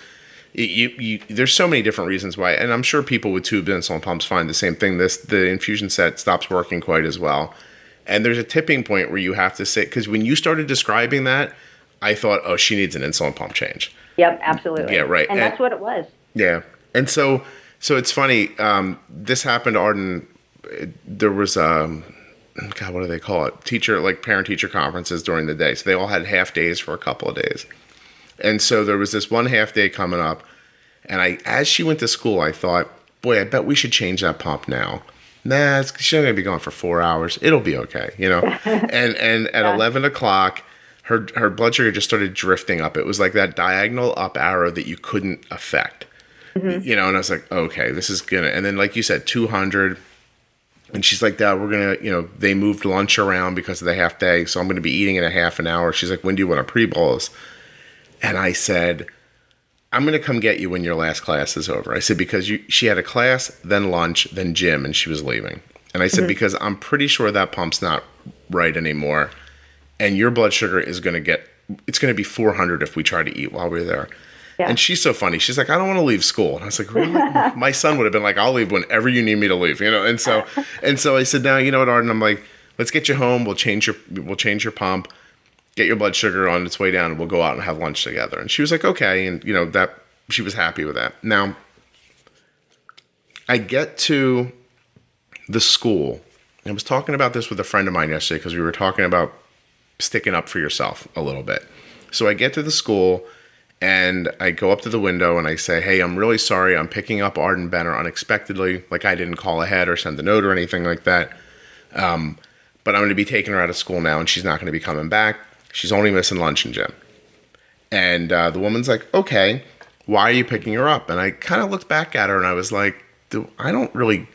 there's so many different reasons why, and I'm sure people with tube insulin pumps find the same thing. The infusion set stops working quite as well. And there's a tipping point where you have to say, because when you started describing that, I thought, oh, she needs an insulin pump change. Yep, absolutely. Yeah, right. And that's what it was. Yeah. And so it's funny. This happened to Arden. There was, God, what do they call it? Parent-teacher conferences during the day. So they all had half days for a couple of days. And so there was this one half day coming up. And as she went to school, I thought, boy, I bet we should change that pump now. Nah, she's going to be gone for 4 hours. It'll be okay, and at 11 o'clock, her blood sugar just started drifting up. It was like that diagonal up arrow that you couldn't affect, and I was like, okay, this is going to, and then like you said, 200, and she's like, Dad, we're going to, they moved lunch around because of the half day, so I'm going to be eating in a half an hour. She's like, when do you want a pre-bolus? And I said, I'm going to come get you when your last class is over. I said, because she had a class, then lunch, then gym, and she was leaving. And I said, because I'm pretty sure that pump's not right anymore. And your blood sugar is going to it's going to be 400 if we try to eat while we're there. Yeah. And she's so funny. She's like, I don't want to leave school. And I was like, really? My son would have been like, I'll leave whenever you need me to leave, And so I said, now, you know what, Arden? I'm like, let's get you home. We'll change your pump. Get your blood sugar on its way down, and we'll go out and have lunch together. And she was like, okay. And, that she was happy with that. Now, I get to the school. I was talking about this with a friend of mine yesterday because we were talking about sticking up for yourself a little bit. So I get to the school, and I go up to the window, and I say, hey, I'm really sorry. I'm picking up Arden Benner unexpectedly. Like, I didn't call ahead or send a note or anything like that. But I'm going to be taking her out of school now, and she's not going to be coming back. She's only missing lunch and gym. And the woman's like, okay, why are you picking her up? And I kind of looked back at her and I was like, I don't really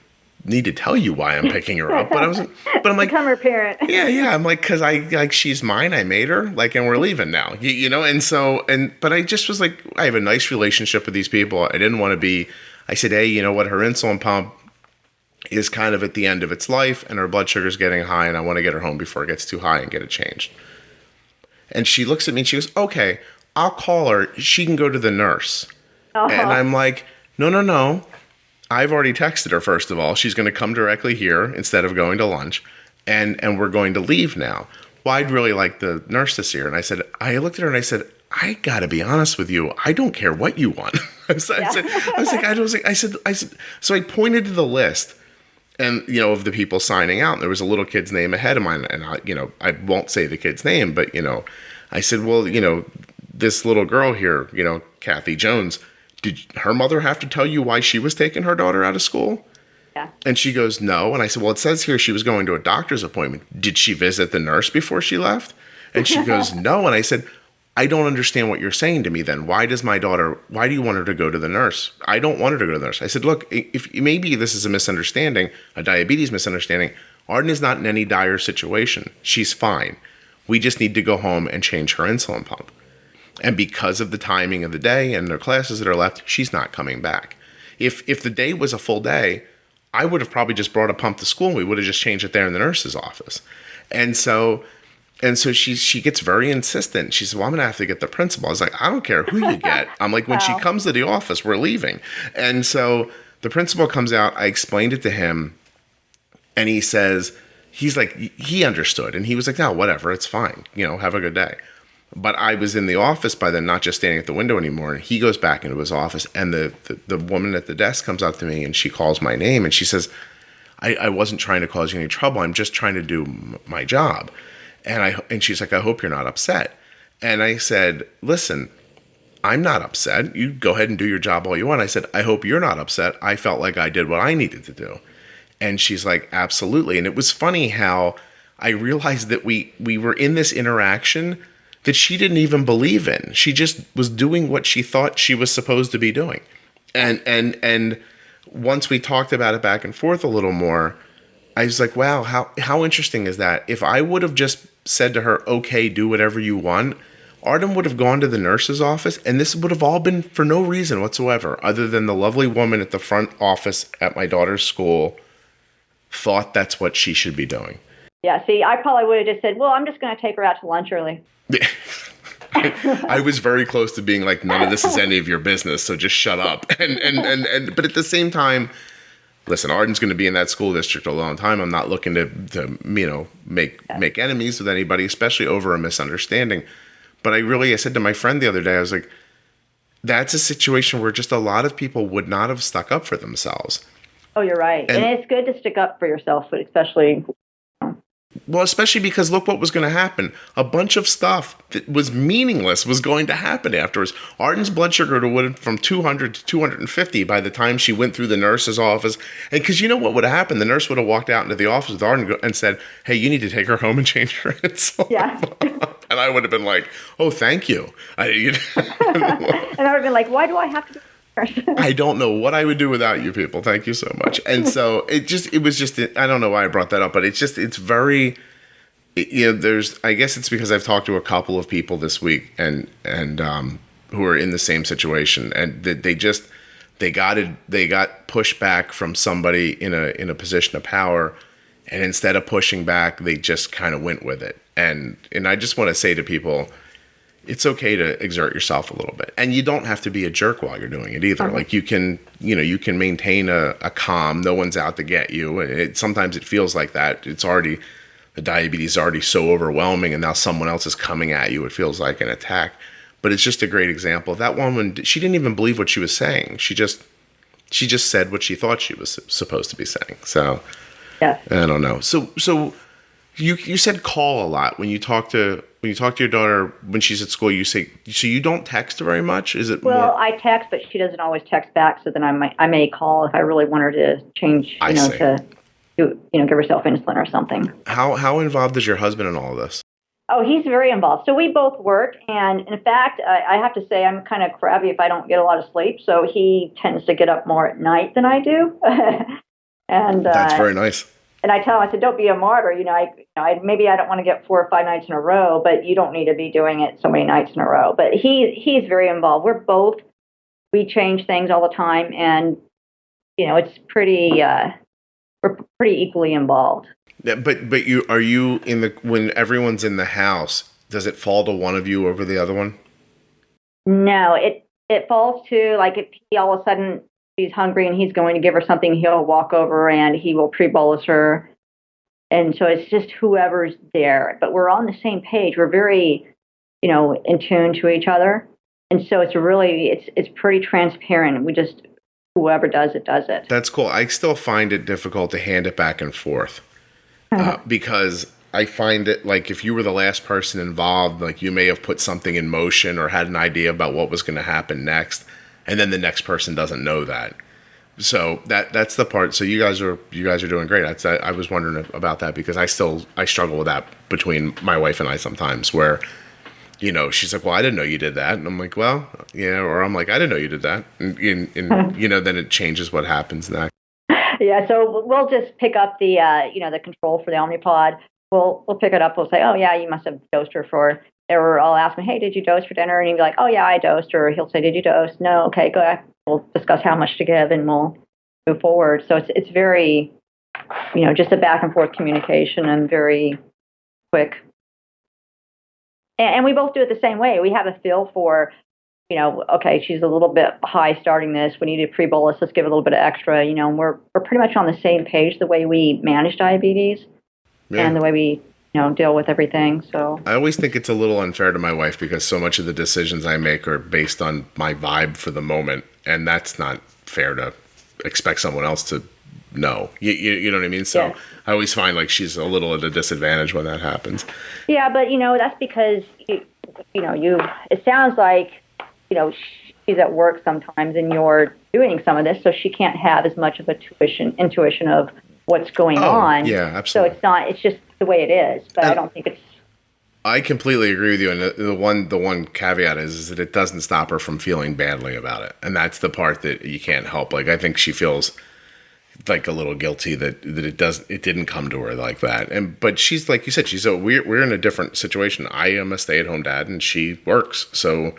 need to tell you why I'm picking her up. But I'm like, become her parent. Yeah. I'm like, cause she's mine. I made her, and we're leaving now, but I just was like, I have a nice relationship with these people. I didn't want to be, I said, hey, you know what? Her insulin pump is kind of at the end of its life and her blood sugar is getting high, and I want to get her home before it gets too high and get it changed. And she looks at me and she goes, okay, I'll call her. She can go to the nurse. Uh-huh. And I'm like, no. I've already texted her, first of all. She's going to come directly here instead of going to lunch. And we're going to leave now. Well, I'd really like the nurse to see her. And I looked at her and I said, I got to be honest with you. I don't care what you want. So I pointed to the list. And, of the people signing out, there was a little kid's name ahead of mine. And, I won't say the kid's name, but, I said, well, this little girl here, Kathy Jones, did her mother have to tell you why she was taking her daughter out of school? Yeah. And she goes, no. And I said, well, it says here she was going to a doctor's appointment. Did she visit the nurse before she left? And she goes, no. And I said, I don't understand what you're saying to me then. Why do you want her to go to the nurse? I don't want her to go to the nurse. I said, look, if maybe this is a misunderstanding, a diabetes misunderstanding. Arden is not in any dire situation. She's fine. We just need to go home and change her insulin pump. And because of the timing of the day and their classes that are left, she's not coming back. If the day was a full day, I would have probably just brought a pump to school and we would have just changed it there in the nurse's office. And so she gets very insistent. She said, well, I'm going to have to get the principal. I was like, I don't care who you get. I'm like, when she comes to the office, we're leaving. And so the principal comes out. I explained it to him. And he understood. And he was like, no, whatever. It's fine. Have a good day. But I was in the office by then, not just standing at the window anymore. And he goes back into his office. And the woman at the desk comes up to me and she calls my name. And she says, I wasn't trying to cause you any trouble. I'm just trying to do my job. And she's like, I hope you're not upset. And I said, listen, I'm not upset. You go ahead and do your job all you want. I said, I hope you're not upset. I felt like I did what I needed to do. And she's like, absolutely. And it was funny how I realized that we were in this interaction that she didn't even believe in. She just was doing what she thought she was supposed to be doing. And once we talked about it back and forth a little more, I was like, wow, how interesting is that? If I would have just said to her, okay, do whatever you want, Arden would have gone to the nurse's office, and this would have all been for no reason whatsoever, other than the lovely woman at the front office at my daughter's school thought that's what she should be doing. Yeah, see, I probably would have just said, well, I'm just going to take her out to lunch early. I was very close to being like, none of this is any of your business, so just shut up. But at the same time, listen, Arden's going to be in that school district a long time. I'm not looking to make enemies with anybody, especially over a misunderstanding. But I said to my friend the other day, I was like, that's a situation where just a lot of people would not have stuck up for themselves. Oh, you're right. And it's good to stick up for yourself, but especially... Well, especially because look what was going to happen. A bunch of stuff that was meaningless was going to happen afterwards. Arden's blood sugar went from 200 to 250 by the time she went through the nurse's office. And because you know what would have happened? The nurse would have walked out into the office with Arden and said, hey, you need to take her home and change her insulin. Yeah. And I would have been like, oh, thank you. And I would have been like, why do I have to do I don't know what I would do without you people. Thank you so much. And so it was just, I don't know why I brought that up, but it's very, I guess it's because I've talked to a couple of people this week and who are in the same situation, and they got pushed back from somebody in a position of power, and instead of pushing back, they just kind of went with it. And I just want to say to people, it's okay to exert yourself a little bit, and you don't have to be a jerk while you're doing it either. Uh-huh. Like you can maintain a calm. No one's out to get you. Sometimes it feels like that. The diabetes is already so overwhelming, and now someone else is coming at you. It feels like an attack, but it's just a great example. That woman, she didn't even believe what she was saying. She just said what she thought she was supposed to be saying. So yeah. I don't know. So you said call a lot when you talk to your daughter when she's at school. You say, so you don't text very much? Is it well, more? I text, but she doesn't always text back. So then I may call if I really want her to change, to give herself insulin or something. How involved is your husband in all of this? Oh, he's very involved. So we both work, and in fact, I have to say I'm kind of crabby if I don't get a lot of sleep. So he tends to get up more at night than I do. And that's very nice. And I tell him, I said, don't be a martyr. Maybe I don't want to get 4 or 5 nights in a row, but you don't need to be doing it so many nights in a row. But he's very involved. We change things all the time, and it's pretty. We're pretty equally involved. Yeah, but are you when everyone's in the house? Does it fall to one of you over the other one? No, it falls to, like, if he all of a sudden she's hungry and he's going to give her something, he'll walk over and he will pre-bolus her. And so it's just whoever's there. But we're on the same page. We're very, in tune to each other. And so it's pretty transparent. We just, whoever does it, does it. That's cool. I still find it difficult to hand it back and forth because I find it like if you were the last person involved, like you may have put something in motion or had an idea about what was going to happen next. And then the next person doesn't know that. So that's the part. So you guys are doing great. I was wondering about that because I struggle with that between my wife and I sometimes where, she's like, well, I didn't know you did that. And I'm like, well, yeah. Or I'm like, I didn't know you did that. And then it changes what happens next. Yeah. So we'll just pick up the, the control for the Omnipod. We'll pick it up. We'll say, oh yeah, you must have dosed her for. Or I'll ask him, hey, did you dose for dinner? And he'll be like, oh, yeah, I dosed. Or he'll say, did you dose? No, okay, go ahead. We'll discuss how much to give, and we'll move forward. So it's very, just a back and forth communication and very quick. And we both do it the same way. We have a feel for, okay, she's a little bit high starting this. We need to pre-bolus. Let's give it a little bit of extra. And we're pretty much on the same page the way we manage diabetes and the way we deal with everything. So I always think it's a little unfair to my wife because so much of the decisions I make are based on my vibe for the moment, and that's not fair to expect someone else to know. You know what I mean? So yeah. I always find like she's a little at a disadvantage when that happens. Yeah, but that's because it sounds like she's at work sometimes and you're doing some of this, so she can't have as much of a intuition of what's going on. Yeah, absolutely. So it's just the way it is, but I don't think it's... I completely agree with you, and the one caveat is that it doesn't stop her from feeling badly about it, and that's the part that you can't help. Like, I think she feels, like a little guilty that it didn't come to her like that. But she's, like you said, we're in a different situation. I am a stay-at-home dad and she works. So,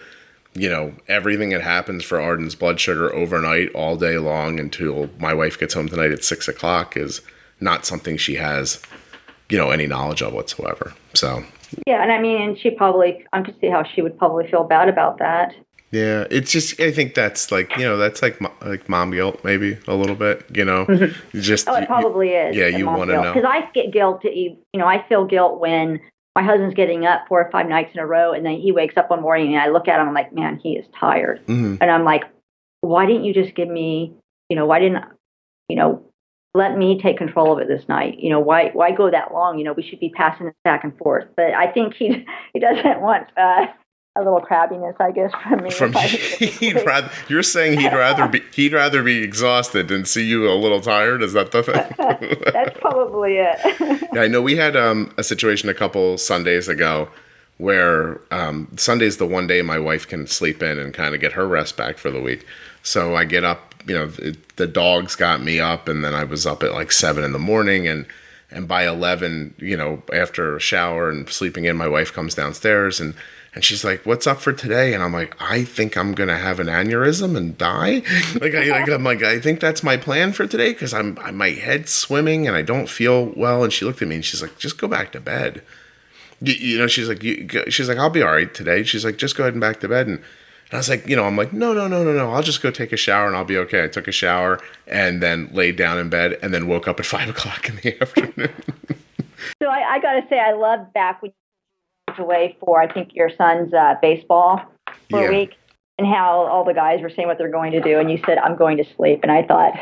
everything that happens for Arden's blood sugar overnight all day long until my wife gets home tonight at 6:00 is not something she has, any knowledge of whatsoever. So. Yeah. And I mean, I could see how she would probably feel bad about that. Yeah, it's just, I think that's like, that's like mom guilt, maybe a little bit, Mm-hmm. just. It probably is. Yeah, you want to know. Because I get guilt, I feel guilt when my husband's getting up 4 or 5 nights in a row and then he wakes up one morning and I look at him, I'm like, man, he is tired. Mm-hmm. And I'm like, why didn't you just give me, why didn't, let me take control of it this night? Why go that long? We should be passing it back and forth. But I think he doesn't want, a little crabbiness, I guess, from me. You're saying he'd rather be exhausted than see you a little tired? Is that the thing? That's probably it. Yeah, I know we had a situation a couple Sundays ago where Sunday's the one day my wife can sleep in and kind of get her rest back for the week. So I get up, the dogs got me up, and then I was up at like 7 a.m. and by 11, after a shower and sleeping in, my wife comes downstairs and she's like, "What's up for today?" And I'm like, "I think I'm gonna have an aneurysm and die." I'm like, I think that's my plan for today because my head's swimming and I don't feel well. And she looked at me and she's like, "Just go back to bed." She's like, "I'll be all right today." She's like, "Just go ahead and back to bed." And I was like, I'm like, no. I'll just go take a shower and I'll be okay. I took a shower and then laid down in bed and then woke up at 5 o'clock in the afternoon. So I got to say, I loved back when you went away for, I think, your son's baseball for a week, and how all the guys were saying what they're going to do. And you said, "I'm going to sleep." And I thought,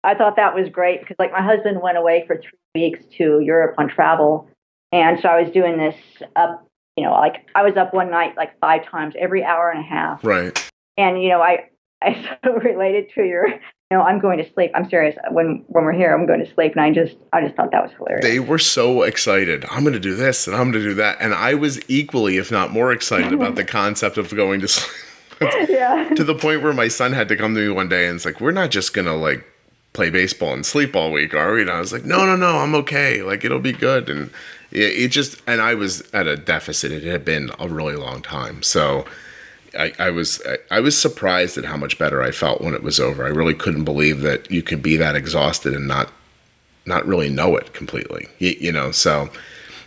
I thought that was great because, like, my husband went away for 3 weeks to Europe on travel. And so I was doing this up, I was up one night like 5 times every hour and a half. Right. And, I so related to your, I'm going to sleep. I'm serious. When we're here, I'm going to sleep. And I just thought that was hilarious. They were so excited. I'm going to do this and I'm going to do that. And I was equally, if not more excited about the concept of going to sleep. Yeah. To the point where my son had to come to me one day and it's like, "We're not just going to like play baseball and sleep all week, are we?" And I was like, no, I'm okay. Like, it'll be good. And and I was at a deficit. It had been a really long time. So I was surprised at how much better I felt when it was over. I really couldn't believe that you could be that exhausted and not really know it completely, so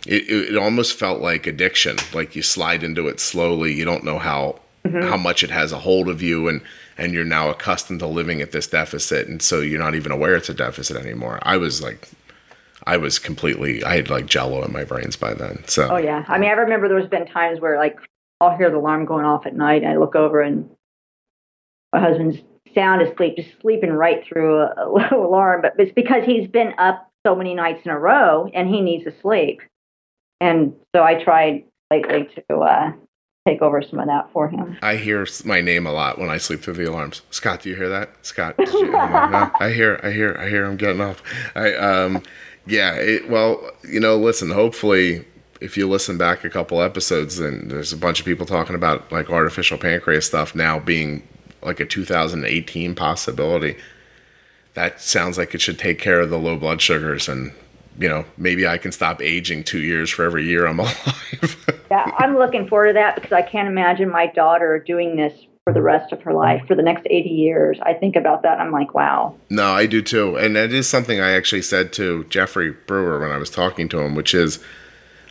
it almost felt like addiction. Like you slide into it slowly. You don't know how much it has a hold of you, and you're now accustomed to living at this deficit. And so you're not even aware it's a deficit anymore. I had like jello in my brains by then. So. Oh yeah. I mean, I remember there's been times where like I'll hear the alarm going off at night and I look over and my husband's sound asleep, just sleeping right through a little alarm. But it's because he's been up so many nights in a row and he needs to sleep. And so I tried lately to take over some of that for him. I hear my name a lot when I sleep through the alarms. "Scott, do you hear that? Scott?" I'm like, "No, I hear him getting up." Listen, hopefully if you listen back a couple episodes, then there's a bunch of people talking about like artificial pancreas stuff now being like a 2018 possibility. That sounds like it should take care of the low blood sugars, and maybe I can stop aging 2 years for every year I'm alive. Yeah, I'm looking forward to that because I can't imagine my daughter doing this for the rest of her life, for the next 80 years. I think about that and I'm like, wow. No, I do too. And that is something I actually said to Jeffrey Brewer when I was talking to him, which is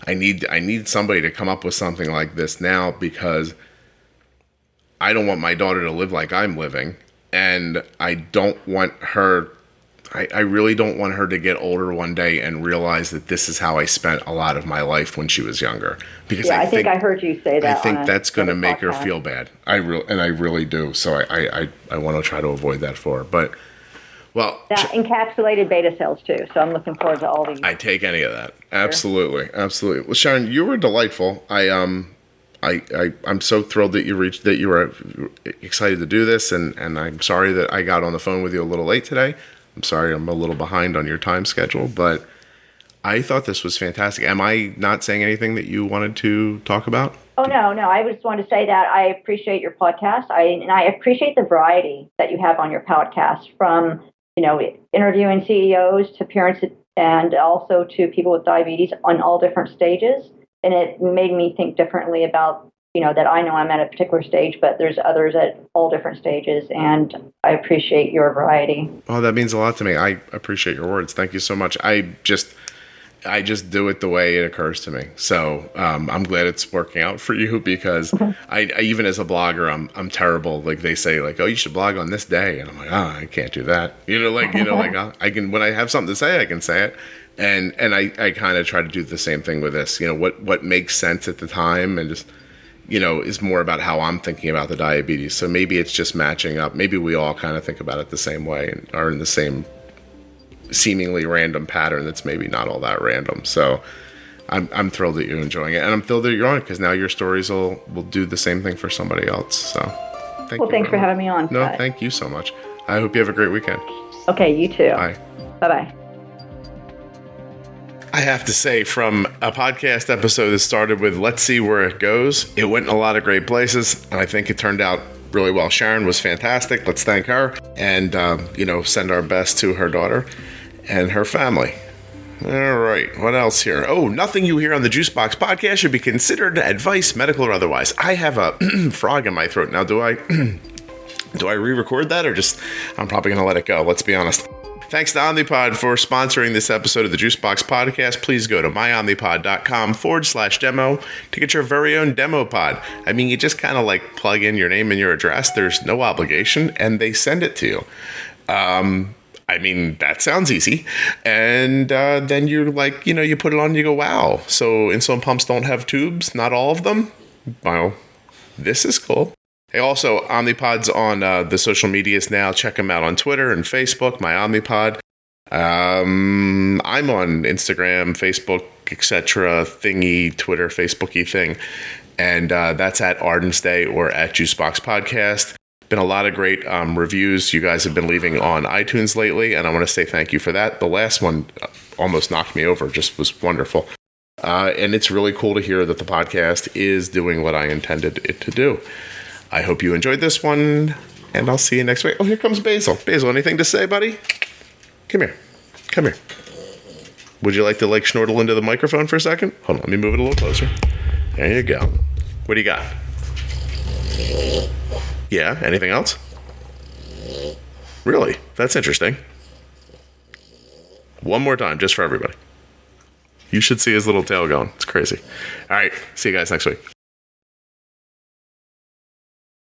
I need somebody to come up with something like this now, because I don't want my daughter to live like I'm living, and I don't want her I really don't want her to get older one day and realize that this is how I spent a lot of my life when she was younger. Because I think I heard you say that. I think that's going to make her feel bad. I really do. So I want to try to avoid that for her. But that encapsulated beta cells too. So I'm looking forward to all these. I take any of that. Absolutely, absolutely. Well, Sharon, you were delightful. I'm so thrilled that you were excited to do this, and I'm sorry that I got on the phone with you a little late today. I'm sorry I'm a little behind on your time schedule, but I thought this was fantastic. Am I not saying anything that you wanted to talk about? Oh, no. I just wanted to say that I appreciate your podcast. I appreciate the variety that you have on your podcast, from interviewing CEOs to parents and also to people with diabetes on all different stages. And it made me think differently about, that I know I'm at a particular stage, but there's others at all different stages. And I appreciate your variety. Oh, that means a lot to me. I appreciate your words. Thank you so much. I just do it the way it occurs to me. So I'm glad it's working out for you, because I even as a blogger, I'm terrible. Like they say, like, oh, you should blog on this day, and I'm like, I can't do that. I can, when I have something to say, I can say it. And I kind of try to do the same thing with this. What makes sense at the time, and just is more about how I'm thinking about the diabetes. So maybe it's just matching up. Maybe we all kind of think about it the same way and are in the same seemingly random pattern that's maybe not all that random. So I'm thrilled that you're enjoying it, and I'm thrilled that you're on it, because now your stories will do the same thing for somebody else. So thanks for having me on. No, thank you so much. I hope you have a great weekend. Okay, you too. Bye. Bye-bye. I have to say, from a podcast episode that started with let's see where it goes, it went in a lot of great places, and I think it turned out really well. Sharon was fantastic. Let's thank her, and send our best to her daughter and her family. All right, what else here? Oh, nothing you hear on the Juicebox podcast should be considered advice, medical or otherwise. I have a frog in my throat now. Do I re-record that, or just I'm probably going to let it go? Let's be honest. Thanks to Omnipod for sponsoring this episode of the Juicebox podcast. Please go to myomnipod.com/demo to get your very own demo pod. I mean, you just kind of like plug in your name and your address. There's no obligation, and they send it to you. I mean, that sounds easy. And then you're like, you put it on and you go, wow. So insulin pumps don't have tubes? Not all of them? Well, this is cool. Hey, also, Omnipod's on the social medias now. Check them out on Twitter and Facebook, my Omnipod. I'm on Instagram, Facebook, etc. thingy, Twitter, Facebooky thing. And that's at Arden's Day or at Juicebox Podcast. Been a lot of great reviews you guys have been leaving on iTunes lately, and I want to say thank you for that. The last one almost knocked me over, just was wonderful. And it's really cool to hear that the podcast is doing what I intended it to do. I hope you enjoyed this one, and I'll see you next week. Oh, here comes Basil. Basil, anything to say, buddy? Come here. Would you like to snortle into the microphone for a second? Hold on, let me move it a little closer. There you go. What do you got? Yeah, anything else? Really? That's interesting. One more time, just for everybody. You should see his little tail going. It's crazy. All right, see you guys next week.